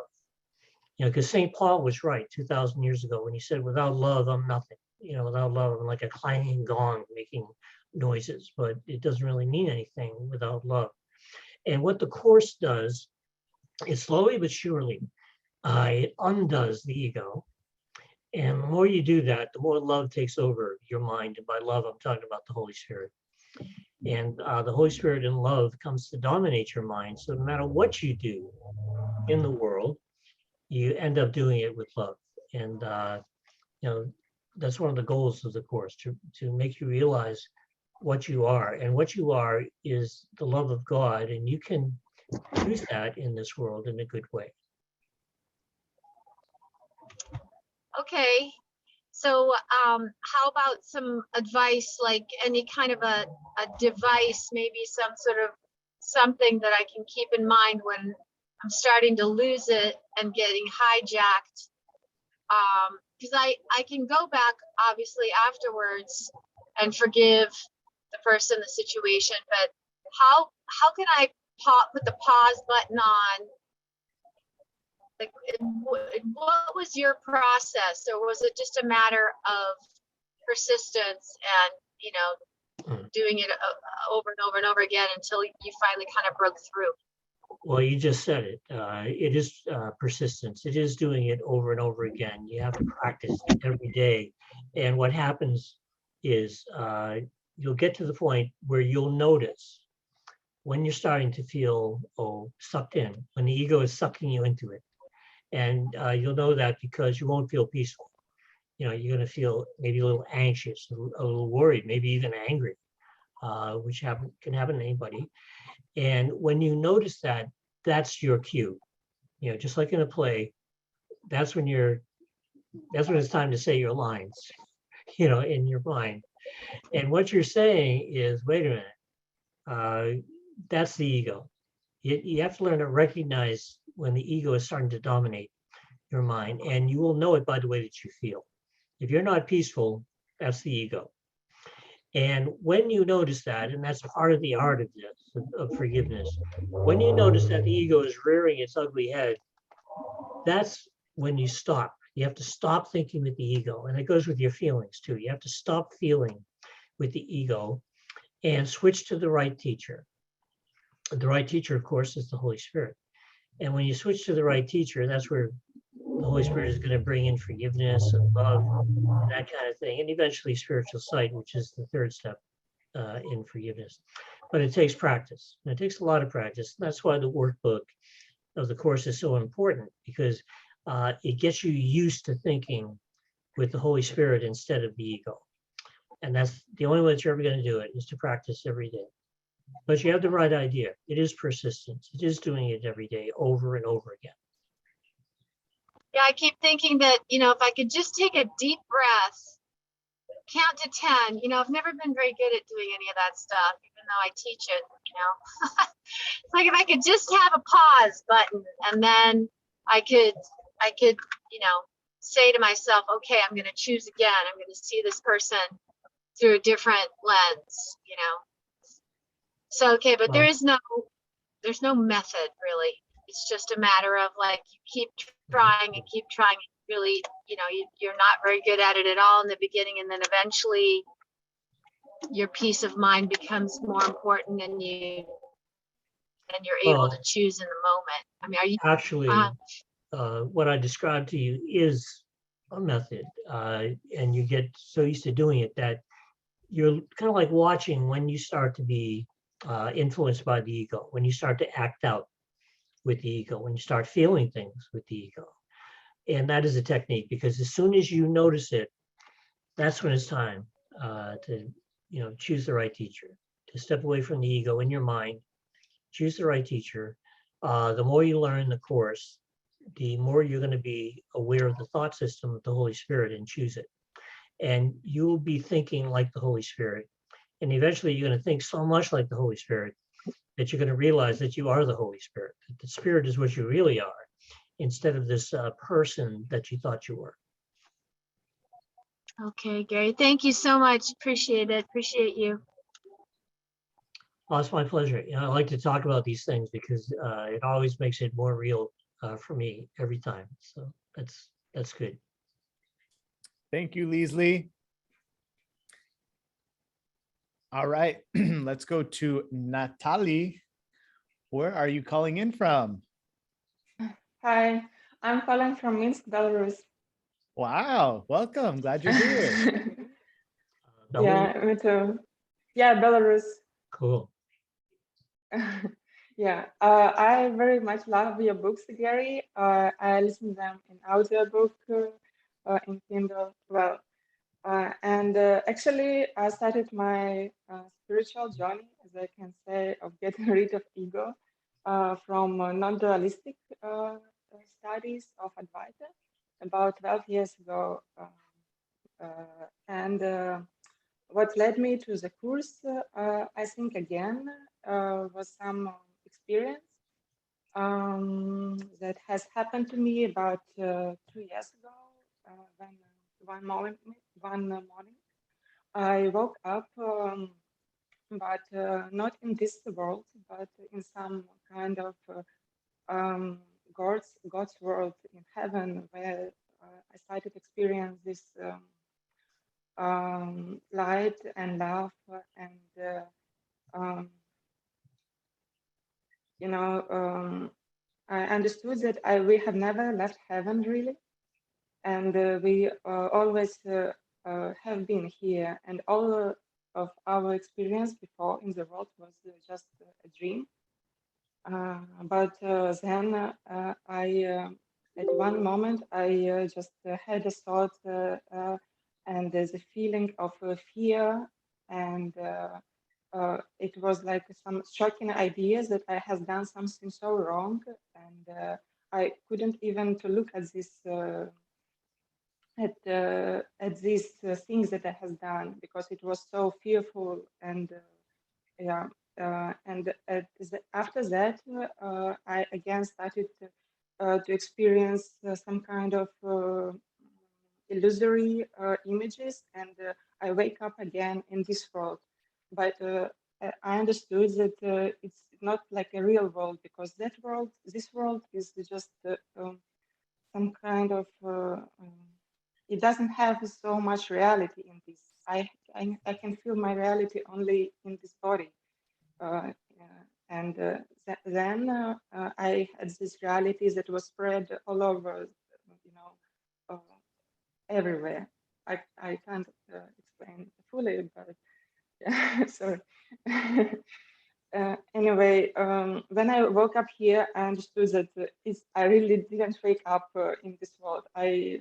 Because St. Paul was right 2,000 years ago when he said, without love, I'm nothing. Without love, I'm like a clanging gong making noises, but it doesn't really mean anything without love. And what the Course does is slowly but surely, it undoes the ego. And the more you do that, the more love takes over your mind. And by love, I'm talking about the Holy Spirit. And the Holy Spirit and love comes to dominate your mind. So no matter what you do in the world, you end up doing it with love. And that's one of the goals of the Course, to make you realize what you are. And what you are is the love of God, and you can use that in this world in a good way. Okay. So how about some advice, like any kind of a device, maybe some sort of something that I can keep in mind when I'm starting to lose it and getting hijacked? Because I can go back, obviously, afterwards and forgive the person, the situation, but how can I put the pause button on? Like, what was your process, or was it just a matter of persistence and, doing it over and over and over again until you finally kind of broke through? Well, you just said it. It is persistence. It is doing it over and over again. You have to practice every day. And what happens is you'll get to the point where you'll notice when you're starting to feel sucked in, when the ego is sucking you into it. And you'll know that because you won't feel peaceful. You're going to feel maybe a little anxious, a little worried, maybe even angry, which can happen to anybody. And when you notice that, that's your cue. Just like in a play, that's when it's time to say your lines, in your mind. And what you're saying is, wait a minute, that's the ego. You have to learn to recognize when the ego is starting to dominate your mind, and you will know it by the way that you feel. If you're not peaceful, that's the ego. And when you notice that, and that's part of the art of this, of forgiveness, when you notice that the ego is rearing its ugly head, that's when you stop. You have to stop thinking with the ego. And it goes with your feelings too. You have to stop feeling with the ego and switch to the right teacher. The right teacher, of course, is the Holy Spirit. And when you switch to the right teacher, that's where the Holy Spirit is going to bring in forgiveness and love and that kind of thing. And eventually spiritual sight, which is the third step in forgiveness. But it takes practice. And it takes a lot of practice. That's why the workbook of the course is so important, because it gets you used to thinking with the Holy Spirit instead of the ego. And that's the only way that you're ever going to do it, is to practice every day. But you have the right idea. It is persistence. It is doing it every day over and over again. Yeah, I keep thinking that, if I could just take a deep breath, count to 10, I've never been very good at doing any of that stuff, even though I teach it, It's like if I could just have a pause button, and then I could, say to myself, okay, I'm going to choose again. I'm going to see this person through a different lens, So, okay, but there's no method really. It's just a matter of like, you keep trying and keep trying. Really, you're not very good at it at all in the beginning, and then eventually your peace of mind becomes more important, and you're able to choose in the moment. I mean, are you actually what I described to you is a method, and you get so used to doing it that you're kind of like watching when you start to be influenced by the ego, when you start to act out with the ego, when you start feeling things with the ego. And that is a technique, because as soon as you notice it, that's when it's time to choose the right teacher, to step away from the ego in your mind, choose the right teacher. The more you learn the course, the more you're going to be aware of the thought system of the Holy Spirit and choose it. And you'll be thinking like the Holy Spirit. And eventually you're going to think so much like the Holy Spirit that you're going to realize that you are the Holy Spirit, that the Spirit is what you really are, instead of this person that you thought you were. Okay, Gary, thank you so much. Appreciate it. Appreciate you. Oh, it's my pleasure. I like to talk about these things because it always makes it more real for me every time. So that's good. Thank you, Leslie. All right, let's go to Natalie. Where are you calling in from? Hi, I'm calling from Minsk, Belarus. Wow, welcome. Glad you're here. Yeah, me too. Yeah, Belarus. Cool. Yeah, I very much love your books, Gary. I listen to them in audiobook, in Kindle. Well, and actually, I started my spiritual journey, as I can say, of getting rid of ego from non-dualistic studies of Advaita about 12 years ago. And what led me to the course, I think, again, was some experience that has happened to me about 2 years ago, when one morning I woke up, but not in this world, but in some kind of God's world in heaven, where I started to experience this light and love, and you know, I understood that we have never left heaven really, and we always have been here, and all of our experience before in the world was just a dream. But then at one moment, I just had a thought and there's a feeling of fear, and it was like some shocking ideas that I have done something so wrong, and I couldn't even to look at this at these things that I have done, because it was so fearful, and yeah. And after that, I again started to experience some kind of illusory images, and I wake up again in this world. But I understood that it's not like a real world, because this world is just some kind of, it doesn't have so much reality in this. I can feel my reality only in this body. And then I had this reality that was spread all over, you know, everywhere. I can't explain fully, but yeah, sorry. Anyway, when I woke up here, I understood that I really didn't wake up in this world. I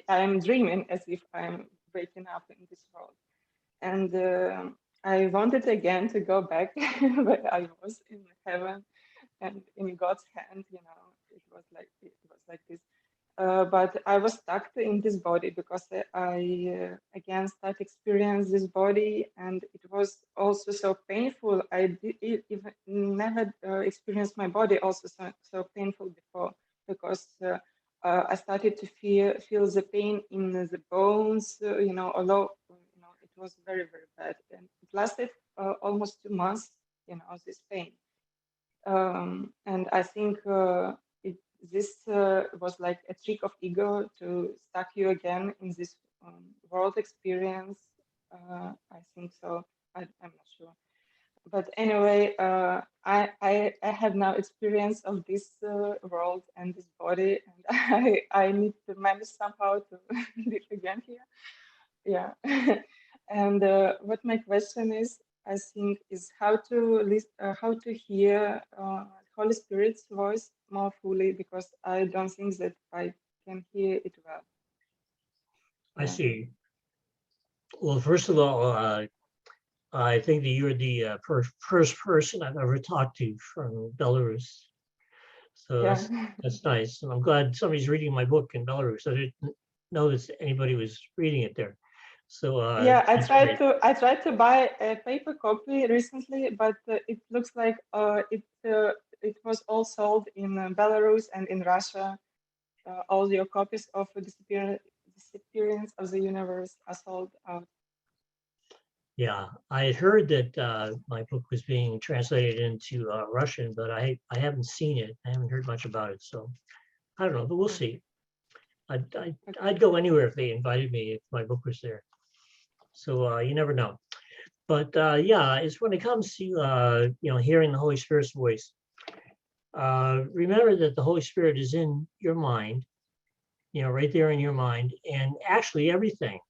am dreaming as if I'm waking up in this world, and I wanted again to go back where I was in heaven and in God's hand. You know, it was like this. But I was stuck in this body, because I again started experience this body, and it was also so painful. I even never experienced my body also so painful before, because I started to feel the pain in the bones, you know, although you know it was very, very bad, and it lasted almost 2 months, you know, this pain. And I think this was like a trick of ego to stuck you again in this world experience. I think so. I'm not sure. But anyway, I have now experience of this world and this body, and I need to manage somehow to live again here. Yeah. And what my question is, I think, is how to hear Holy Spirit's voice more fully, because I don't think that I can hear it well. I Yeah. see. Well, first of all, I think that you're the first person I've ever talked to from Belarus. So Yeah. that's nice. And I'm glad somebody's reading my book in Belarus. I didn't know that anybody was reading it there. So Yeah, that's great. I tried to buy a paper copy recently, but it looks like it was all sold in Belarus and in Russia. All your copies of Disappearance of the Universe are sold out. Yeah, I had heard that my book was being translated into Russian, but I haven't seen it. I haven't heard much about it, so I don't know, but we'll see. I'd go anywhere if they invited me, if my book was there. So you never know. But yeah, it's when it comes to you know, hearing the Holy Spirit's voice. Remember that the Holy Spirit is in your mind, you know, right there in your mind, and actually everything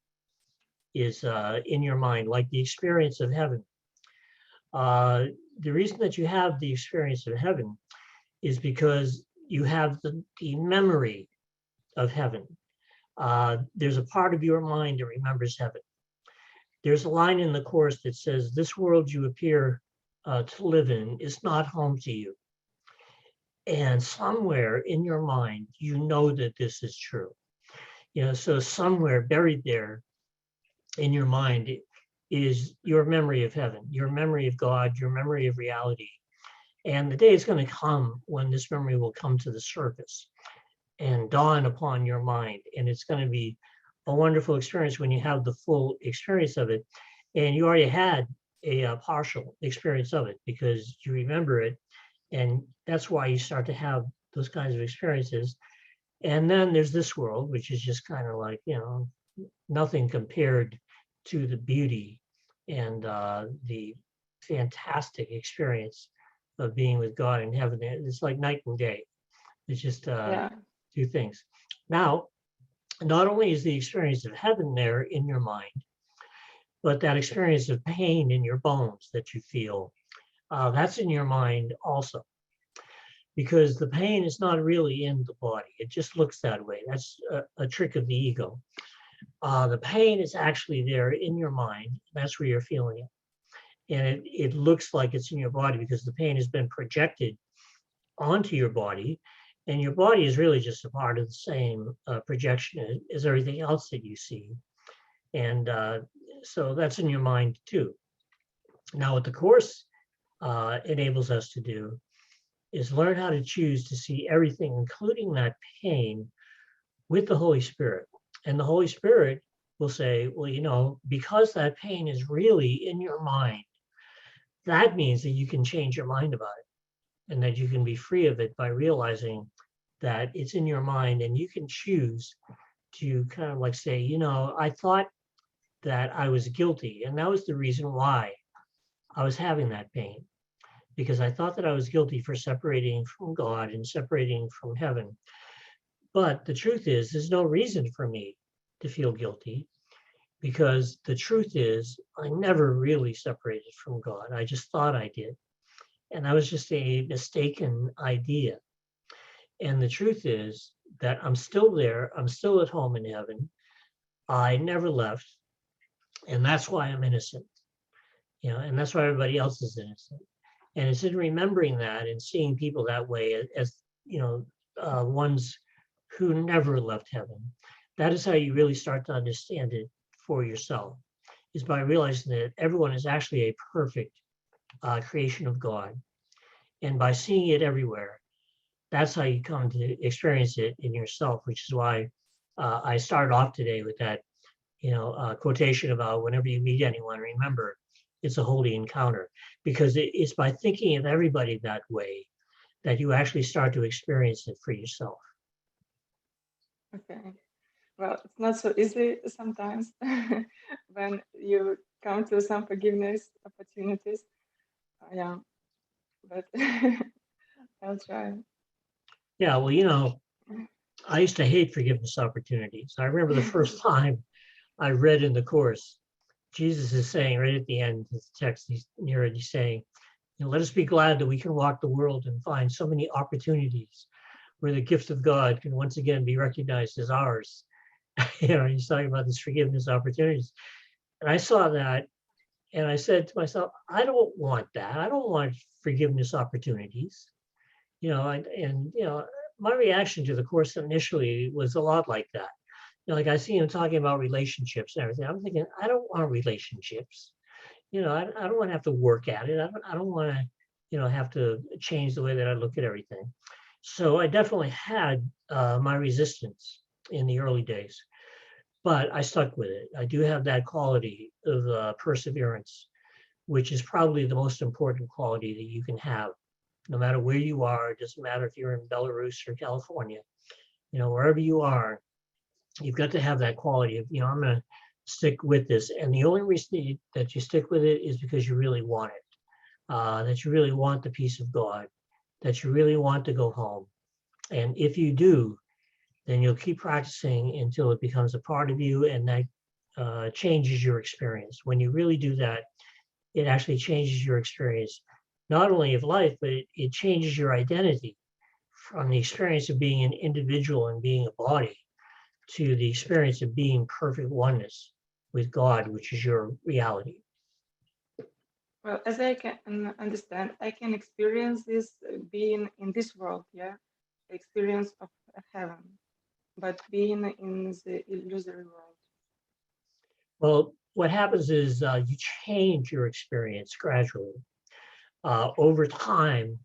is in your mind, like the experience of heaven. The reason that you have the experience of heaven is because you have the memory of heaven. There's a part of your mind that remembers heaven. There's a line in the Course that says, "This world you appear to live in is not home to you." And somewhere in your mind, you know that this is true. You know, so somewhere buried there in your mind is your memory of heaven, your memory of God, your memory of reality. And the day is going to come when this memory will come to the surface and dawn upon your mind. And it's going to be a wonderful experience when you have the full experience of it. And you already had a partial experience of it because you remember it. And that's why you start to have those kinds of experiences. And then there's this world, which is just kind of like, nothing compared to the beauty and the fantastic experience of being with God in heaven. It's like night and day. It's just Yeah. two things. Now, not only is the experience of heaven there in your mind, but that experience of pain in your bones that you feel, that's in your mind also. Because the pain is not really in the body. It just looks that way. That's a trick of the ego. The pain is actually there in your mind. That's where you're feeling it. And it looks like it's in your body because the pain has been projected onto your body. And your body is really just a part of the same projection as everything else that you see. And so that's in your mind too. Now, what the Course enables us to do is learn how to choose to see everything, including that pain, with the Holy Spirit. And the Holy Spirit will say, well, because that pain is really in your mind, that means that you can change your mind about it and that you can be free of it by realizing that it's in your mind, and you can choose to kind of like say, I thought that I was guilty, and that was the reason why I was having that pain, because I thought that I was guilty for separating from God and separating from heaven. But the truth is, there's no reason for me to feel guilty, because the truth is, I never really separated from God. I just thought I did. And that was just a mistaken idea. And the truth is that I'm still there. I'm still at home in heaven. I never left. And that's why I'm innocent. And that's why everybody else is innocent. And it's in remembering that and seeing people that way as ones who never left heaven. That is how you really start to understand it for yourself, is by realizing that everyone is actually a perfect creation of God. And by seeing it everywhere, that's how you come to experience it in yourself, which is why I started off today with that, quotation about whenever you meet anyone, remember, it's a holy encounter, because it's by thinking of everybody that way that you actually start to experience it for yourself. Okay. Well, it's not so easy sometimes when you come to some forgiveness opportunities. Yeah, but I'll try. Yeah, well, I used to hate forgiveness opportunities. I remember the first time I read in the Course, Jesus is saying right at the end of the text, he's saying, let us be glad that we can walk the world and find so many opportunities where the gift of God can once again be recognized as ours. He's talking about these forgiveness opportunities. And I saw that and I said to myself, I don't want that. I don't want forgiveness opportunities. My reaction to the Course initially was a lot like that. Like I see him talking about relationships and everything. I'm thinking, I don't want relationships. I don't want to have to work at it. I don't want to, have to change the way that I look at everything. So I definitely had my resistance in the early days, but I stuck with it. I do have that quality of perseverance, which is probably the most important quality that you can have, no matter where you are. It doesn't matter if you're in Belarus or California, wherever you are, you've got to have that quality of, I'm going to stick with this. And the only reason that you stick with it is because you really want it, that you really want the peace of God, that you really want to go home. And if you do, then you'll keep practicing until it becomes a part of you, and that changes your experience. When you really do that, it actually changes your experience, not only of life, but it changes your identity from the experience of being an individual and being a body to the experience of being perfect oneness with God, which is your reality. Well, as I can understand, I can experience this being in this world, the experience of heaven, but being in the illusory world. Well, what happens is you change your experience gradually. Over time,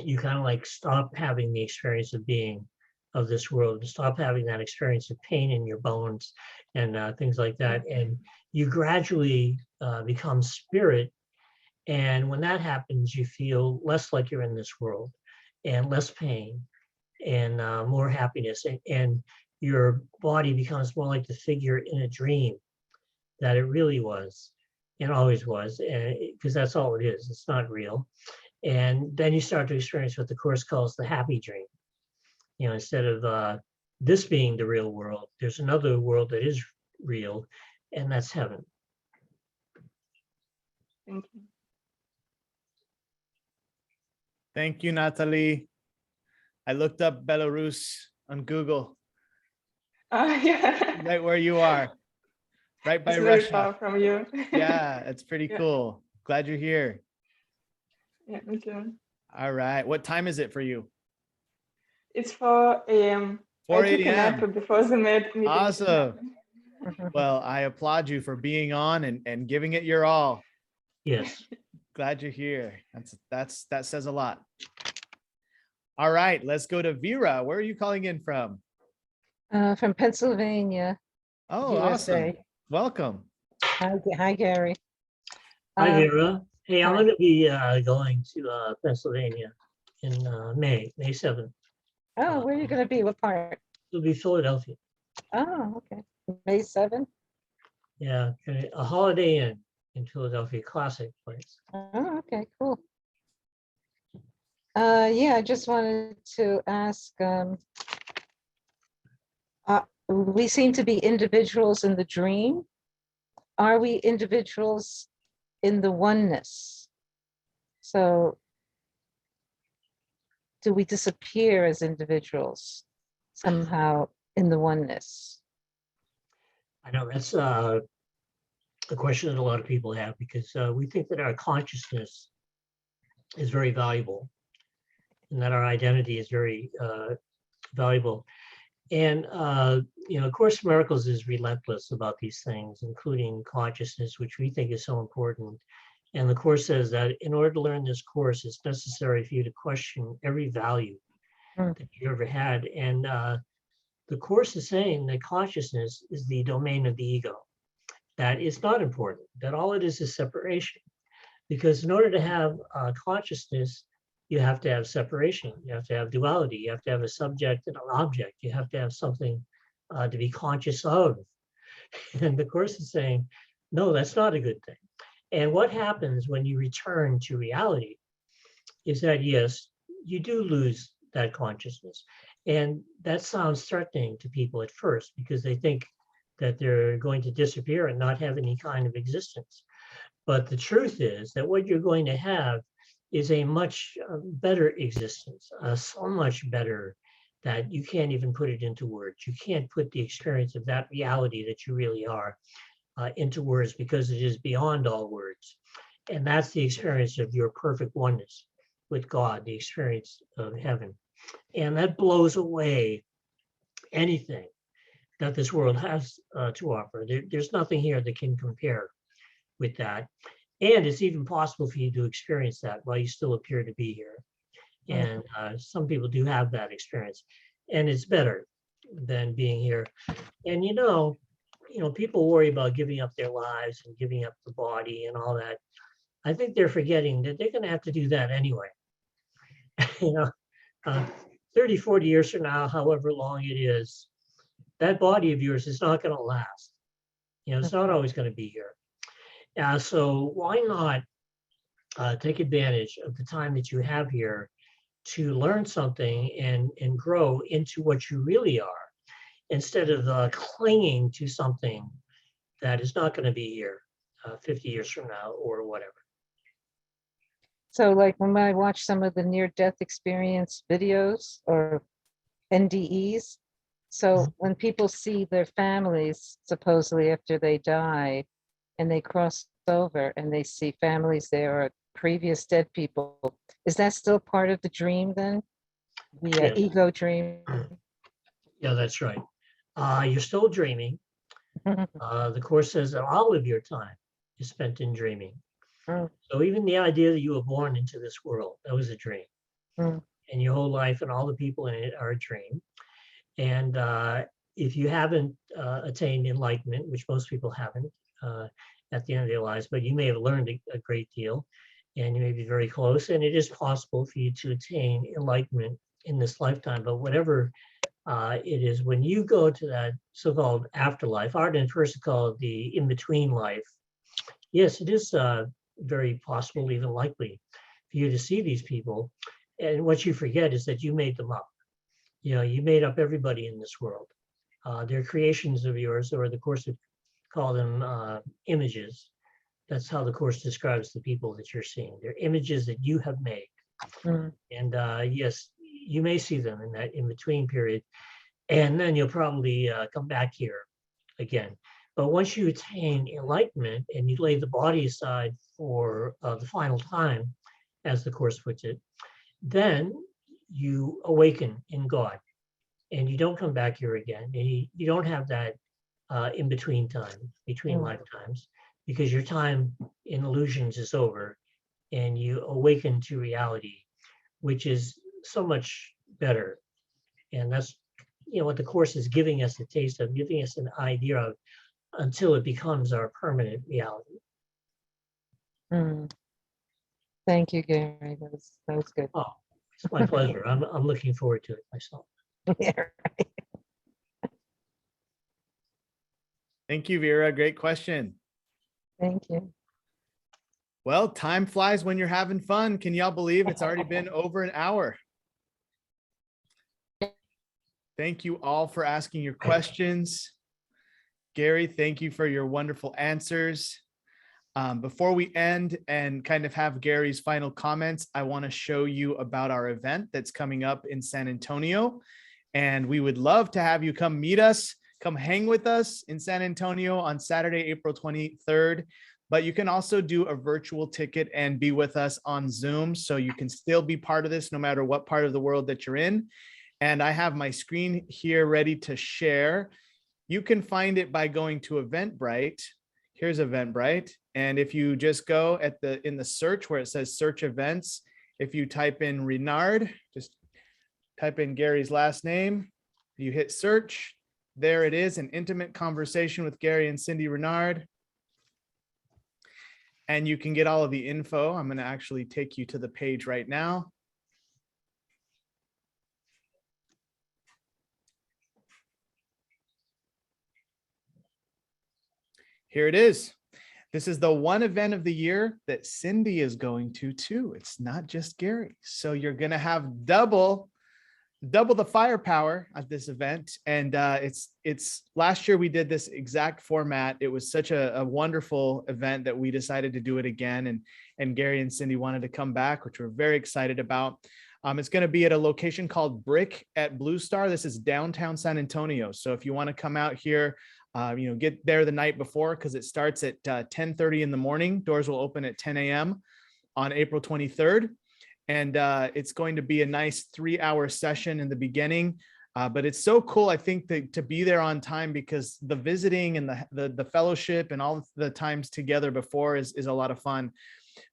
you kind of like stop having the experience of being of this world, to stop having that experience of pain in your bones and things like that. And you gradually become spirit. And when that happens, you feel less like you're in this world and less pain and more happiness, and your body becomes more like the figure in a dream that it really was and always was, because that's all it is. It's not real. And then you start to experience what the Course calls the happy dream. You know, instead of this being the real world, there's another world that is real, and that's heaven. Thank you. Thank you, Natalie. I looked up Belarus on Google, Yeah. right where you are, right by It's very Russia. far from you. Yeah, it's pretty Yeah. cool. Glad you're here. Yeah, me too. All right. What time is it for you? It's 4 a.m. 4 I took a nap a.m. before the meeting. Awesome. Well, I applaud you for being on and giving it your all. Yes. Glad you're here. That says a lot. All right, let's go to Vera. Where are you calling in from? From Pennsylvania, Oh, USA. awesome. Welcome. Hi, Gary. Hi, Uh, Vera. Hey, I'm hi. going to be going to Pennsylvania in May 7th. Oh, where are you going to be? What part? It'll be Philadelphia. Oh, okay. May 7th. Yeah, a Holiday Inn in Philadelphia, classic place. Oh, okay, cool. Yeah, I just wanted to ask, we seem to be individuals in the dream. Are we individuals in the oneness? So do we disappear as individuals somehow in the oneness? I know that's a question that a lot of people have, because we think that our consciousness is very valuable and that our identity is very valuable. And, you know, Course in Miracles is relentless about these things, including consciousness, which we think is so important. And the Course says that in order to learn this course, it's necessary for you to question every value that you ever had. And the Course is saying that consciousness is the domain of the ego, that it's not important, that all it is separation. Because in order to have consciousness, you have to have separation, you have to have duality, you have to have a subject and an object, you have to have something to be conscious of. And the Course is saying, no, that's not a good thing. And what happens when you return to reality is that, yes, you do lose that consciousness. And that sounds threatening to people at first, because they think that they're going to disappear and not have any kind of existence. But the truth is that what you're going to have is a much better existence, so much better that you can't even put it into words. You can't put the experience of that reality that you really are into words, because it is beyond all words. And that's the experience of your perfect oneness with God, the experience of heaven. And that blows away anything that this world has to offer. There's nothing here that can compare with that. And it's even possible for you to experience that while you still appear to be here. And some people do have that experience, and it's better than being here. And you know, people worry about giving up their lives and giving up the body and all that. I think they're forgetting that they're going to have to do that anyway. 30, 40 years from now, however long it is, that body of yours is not going to last. It's not always going to be here. So why not take advantage of the time that you have here to learn something and grow into what you really are, instead of clinging to something that is not going to be here 50 years from now or whatever. So like when I watch some of the near-death experience videos or NDEs, so when people see their families supposedly after they die and they cross over and they see families there or previous dead people, is that still part of the dream then? The ego dream? Yeah, that's right. You're still dreaming. The Course says that all of your time is spent in dreaming. So even the idea that you were born into this world, that was a dream. And your whole life and all the people in it are a dream. And if you haven't attained enlightenment, which most people haven't at the end of their lives, but you may have learned a great deal and you may be very close, and it is possible for you to attain enlightenment in this lifetime, but whatever it is, when you go to that so-called afterlife, Arden first called the in-between life. Yes, it is very possible, even likely, for you to see these people. And what you forget is that you made them up. You made up everybody in this world. They're creations of yours, or the Course would call them images. That's how the Course describes the people that you're seeing. They're images that you have made. Mm. And yes, you may see them in that in-between period. And then you'll probably come back here again. But once you attain enlightenment and you lay the body aside for the final time, as the Course puts it, then you awaken in God. And you don't come back here again. And you don't have that in-between time, between lifetimes, because your time in illusions is over and you awaken to reality, which is so much better. And that's what the Course is giving us a taste of, giving us an idea of, until it becomes our permanent reality. Mm. Thank you, Gary. That was good. Oh, it's my pleasure. I'm looking forward to it myself. Yeah. Thank you, Vera. Great question. Thank you. Well, time flies when you're having fun. Can y'all believe it's already been over an hour? Thank you all for asking your questions. Gary, thank you for your wonderful answers. Before we end and kind of have Gary's final comments, I want to show you about our event that's coming up in San Antonio. And we would love to have you come meet us, come hang with us in San Antonio on Saturday, April 23rd. But you can also do a virtual ticket and be with us on Zoom. So you can still be part of this no matter what part of the world that you're in. And I have my screen here ready to share. You can find it by going to Eventbrite. Here's Eventbrite. And if you just go in the search where it says search events, if you type in Renard, just type in Gary's last name, you hit search, there it is, an intimate conversation with Gary and Cindy Renard. And you can get all of the info. I'm going to actually take you to the page right now. Here it is. This is the one event of the year that Cindy is going to too. It's not just Gary. So you're going to have double the firepower at this event. And it's last year we did this exact format. It was such a wonderful event that we decided to do it again. And Gary and Cindy wanted to come back, which we're very excited about. It's going to be at a location called Brick at Blue Star. This is downtown San Antonio. So if you want to come out here, get there the night before, because it starts at 10:30 in the morning. Doors will open at 10 a.m. on April 23rd. And it's going to be a nice 3-hour session in the beginning. But it's so cool, I think, to be there on time, because the visiting and the fellowship and all the times together before is a lot of fun.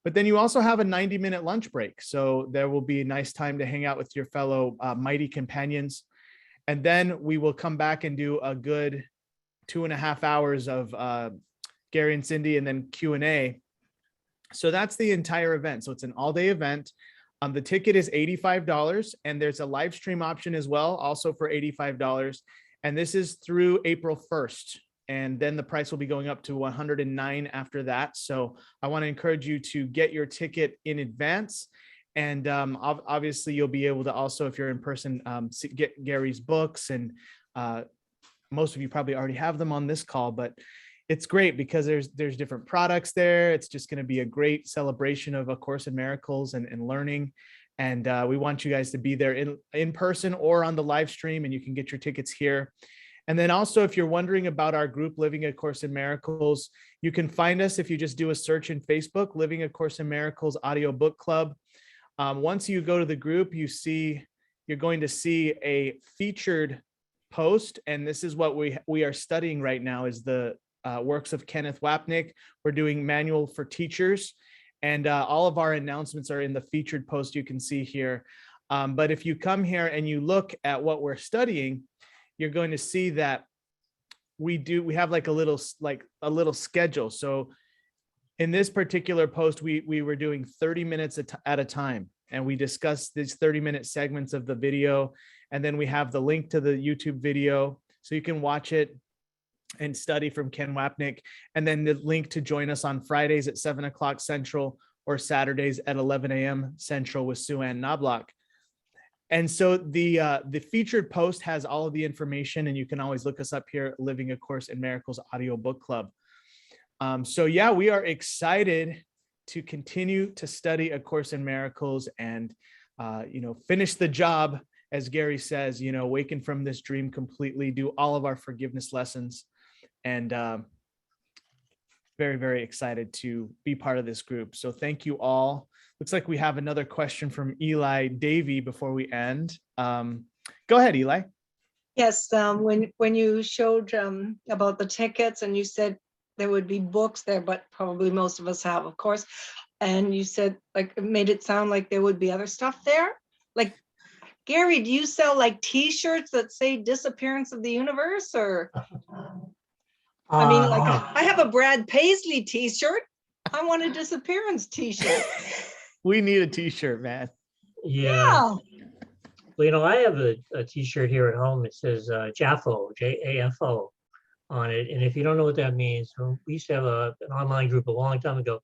But then you also have a 90-minute lunch break. So there will be a nice time to hang out with your fellow mighty companions. And then we will come back and do a good 2.5 hours of Gary and Cindy and then Q&A. So that's the entire event. So it's an all-day event. The ticket is $85, and there's a live stream option as well, also for $85. And this is through April 1st. And then the price will be going up to $109 after that. So I want to encourage you to get your ticket in advance. And obviously you'll be able to also, if you're in person, get Gary's books. And most of you probably already have them on this call, but it's great because there's different products there. It's just going to be a great celebration of A Course in Miracles and learning. And we want you guys to be there in person or on the live stream, and you can get your tickets here. And then also, if you're wondering about our group, Living A Course in Miracles, you can find us if you just do a search in Facebook, Living A Course in Miracles Audio Book Club. Once you go to the group, you're going to see a featured post. And this is what we are studying right now, is the works of Kenneth Wapnick. We're doing Manual for Teachers, and all of our announcements are in the featured post you can see here. But if you come here and you look at what we're studying, you're going to see that we have like a little schedule. So in this particular post, we were doing 30 minutes at a time. and we discuss these 30-minute segments of the video. And then we have the link to the YouTube video so you can watch it and study from Ken Wapnick. And then the link to join us on Fridays at 7 o'clock Central or Saturdays at 11 a.m. Central with Sue Ann Knobloch. And so the featured post has all of the information, and you can always look us up here at Living A Course in Miracles Audio Book Club. So yeah, we are excited to continue to study A Course in Miracles and, finish the job, as Gary says, awaken from this dream completely, do all of our forgiveness lessons, and very, very excited to be part of this group. So thank you all. Looks like we have another question from Eli Davey before we end. Go ahead, Eli. Yes, when you showed about the tickets and you said there would be books there, but probably most of us have, of course. And you said, like, it made it sound like there would be other stuff there. Like, Gary, do you sell like T-shirts that say "Disappearance of the Universe"? Or, I mean, like, I have a Brad Paisley T-shirt. I want a disappearance T-shirt. We need a T-shirt, man. Yeah. Well, I have a T-shirt here at home. It says JAFO, J-A-F-O on it. And if you don't know what that means, we used to have an online group a long time ago.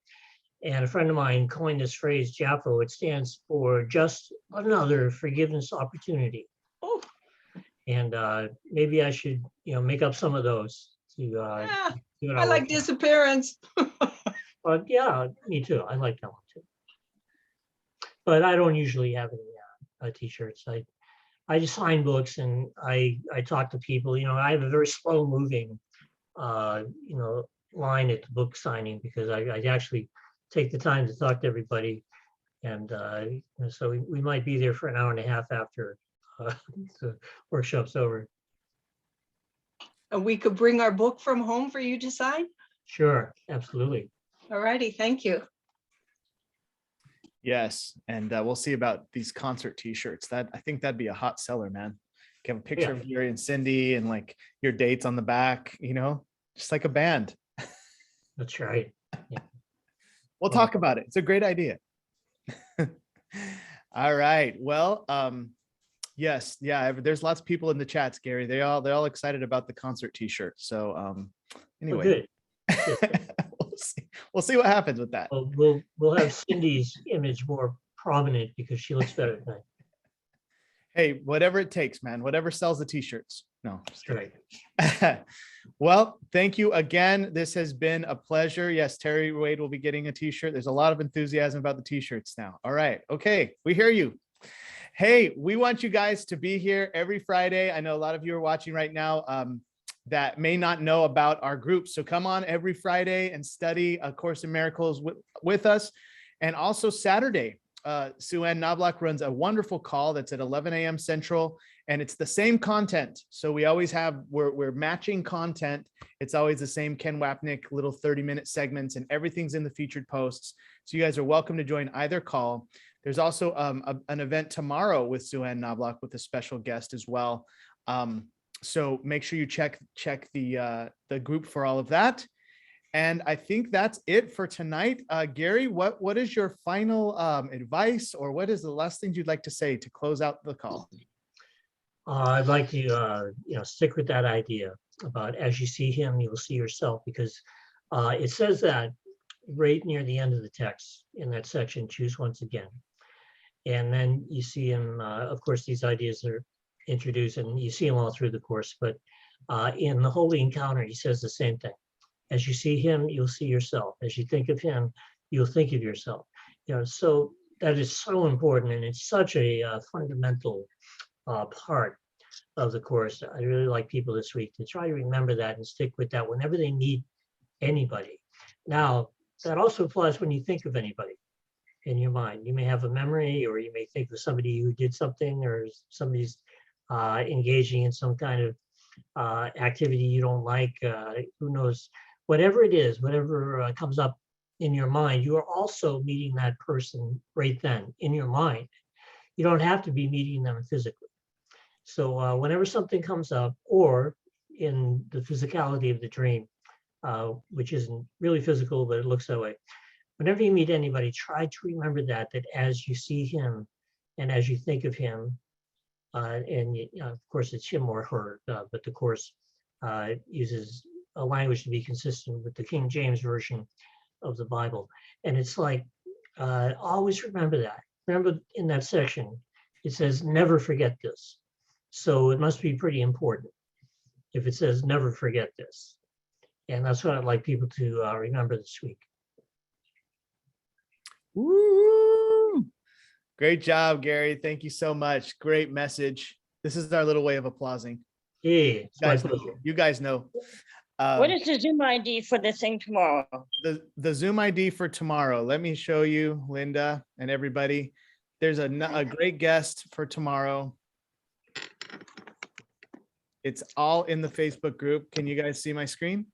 And a friend of mine coined this phrase, JAFO. It stands for Just Another Forgiveness Opportunity. Oh. And maybe I should, make up some of those. I like disappearance. But yeah, me too. I like that one too. But I don't usually have any T-shirts. I just sign books and I talk to people. I have a very slow moving, line at the book signing because I actually take the time to talk to everybody. And so we might be there for an hour and a half after the workshop's over. And we could bring our book from home for you to sign? Sure, absolutely. All righty, thank you. Yes, and we'll see about these concert T-shirts. I think that'd be a hot seller, man. You have a picture of Gary and Cindy and like your dates on the back, just like a band. That's right. Yeah. We'll talk about it. It's a great idea. All right. Well, yes, yeah. There's lots of people in the chats, Gary. They're all excited about the concert T-shirt. So anyway, good. We'll see what happens with that. We'll have Cindy's image more prominent because she looks better tonight. Hey, whatever it takes, man. Whatever sells the T-shirts. No, that's right. Well, thank you again. This has been a pleasure. Yes, Terry Wade will be getting a T-shirt. There's a lot of enthusiasm about the T-shirts now. All right. Okay. We hear you. Hey, we want you guys to be here every Friday. I know a lot of you are watching right now that may not know about our group. So come on every Friday and study A Course in Miracles with us. And also Saturday, Sue Ann Knobloch runs a wonderful call that's at 11 a.m. Central, and it's the same content. So we always we're matching content. It's always the same Ken Wapnick little 30-minute segments, and everything's in the featured posts. So you guys are welcome to join either call. There's also an event tomorrow with Sue Ann Knobloch with a special guest as well. So make sure you check the group for all of that. And I think that's it for tonight. Gary, what is your final advice, or what is the last thing you'd like to say to close out the call? I'd like to stick with that idea about as you see him, you'll see yourself, because it says that right near the end of the text in that section, choose once again. And then you see him, of course, these ideas are introduced and you see them all through the course, but in the Holy Encounter, he says the same thing. As you see him, you'll see yourself. As you think of him, you'll think of yourself. So that is so important, and it's such a fundamental part of the course. I really like people this week to try to remember that and stick with that whenever they meet anybody. Now, that also applies when you think of anybody in your mind. You may have a memory, or you may think of somebody who did something, or somebody's engaging in some kind of activity you don't like. Who knows? Whatever it is, whatever comes up in your mind, you are also meeting that person right then in your mind. You don't have to be meeting them physically. So whenever something comes up, or in the physicality of the dream, which isn't really physical, but it looks that way, whenever you meet anybody, try to remember that as you see him and as you think of him, of course it's him or her, but the Course uses a language to be consistent with the King James Version of the Bible. And it's like, always remember that. Remember in that section, it says, never forget this. So it must be pretty important if it says, never forget this. And that's what I'd like people to remember this week. Woo! Great job, Gary. Thank you so much. Great message. This is our little way of applauding. Yeah, it's my Guys, pleasure. you guys know. What is the Zoom ID for the thing tomorrow? The Zoom ID for tomorrow? Let me show you, Linda and everybody. There's a great guest for tomorrow. It's all in the Facebook group. Can you guys see my screen?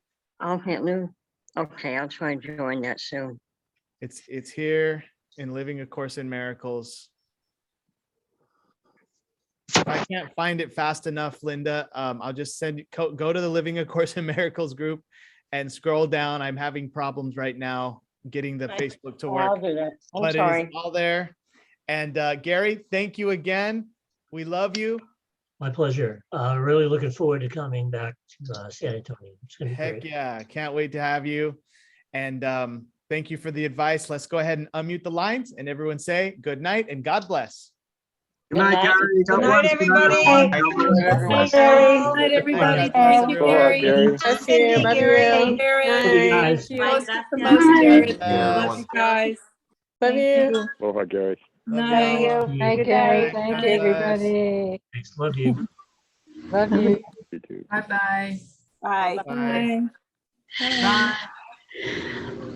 Okay, Lou. Okay, I'll try and join that soon. It's here in Living A Course in Miracles. If I can't find it fast enough, Linda, I'll just go to the Living A Course in Miracles group and scroll down. I'm having problems right now getting the Facebook to work. I'll do that. I'm But sorry. it is all there. And Gary, thank you again. We love you. My pleasure. Really looking forward to coming back to San Antonio. It's gonna be Heck great. yeah, can't wait to have you. And thank you for the advice. Let's go ahead and unmute the lines and everyone say good night and God bless. Good night. Good night, everybody. Everyone. Gary. Night, everybody. guys. Thank you, Go ahead, Gary. Gary. Cindy, Gary. Guys. Most the most, Gary. Yeah. Love you guys. Love you. Aloha, Gary. Night. Thank you. Gary. night. Thank God you, bless. everybody. Thanks. Love you. Love you. You too. Bye-bye. Bye. Bye. Bye.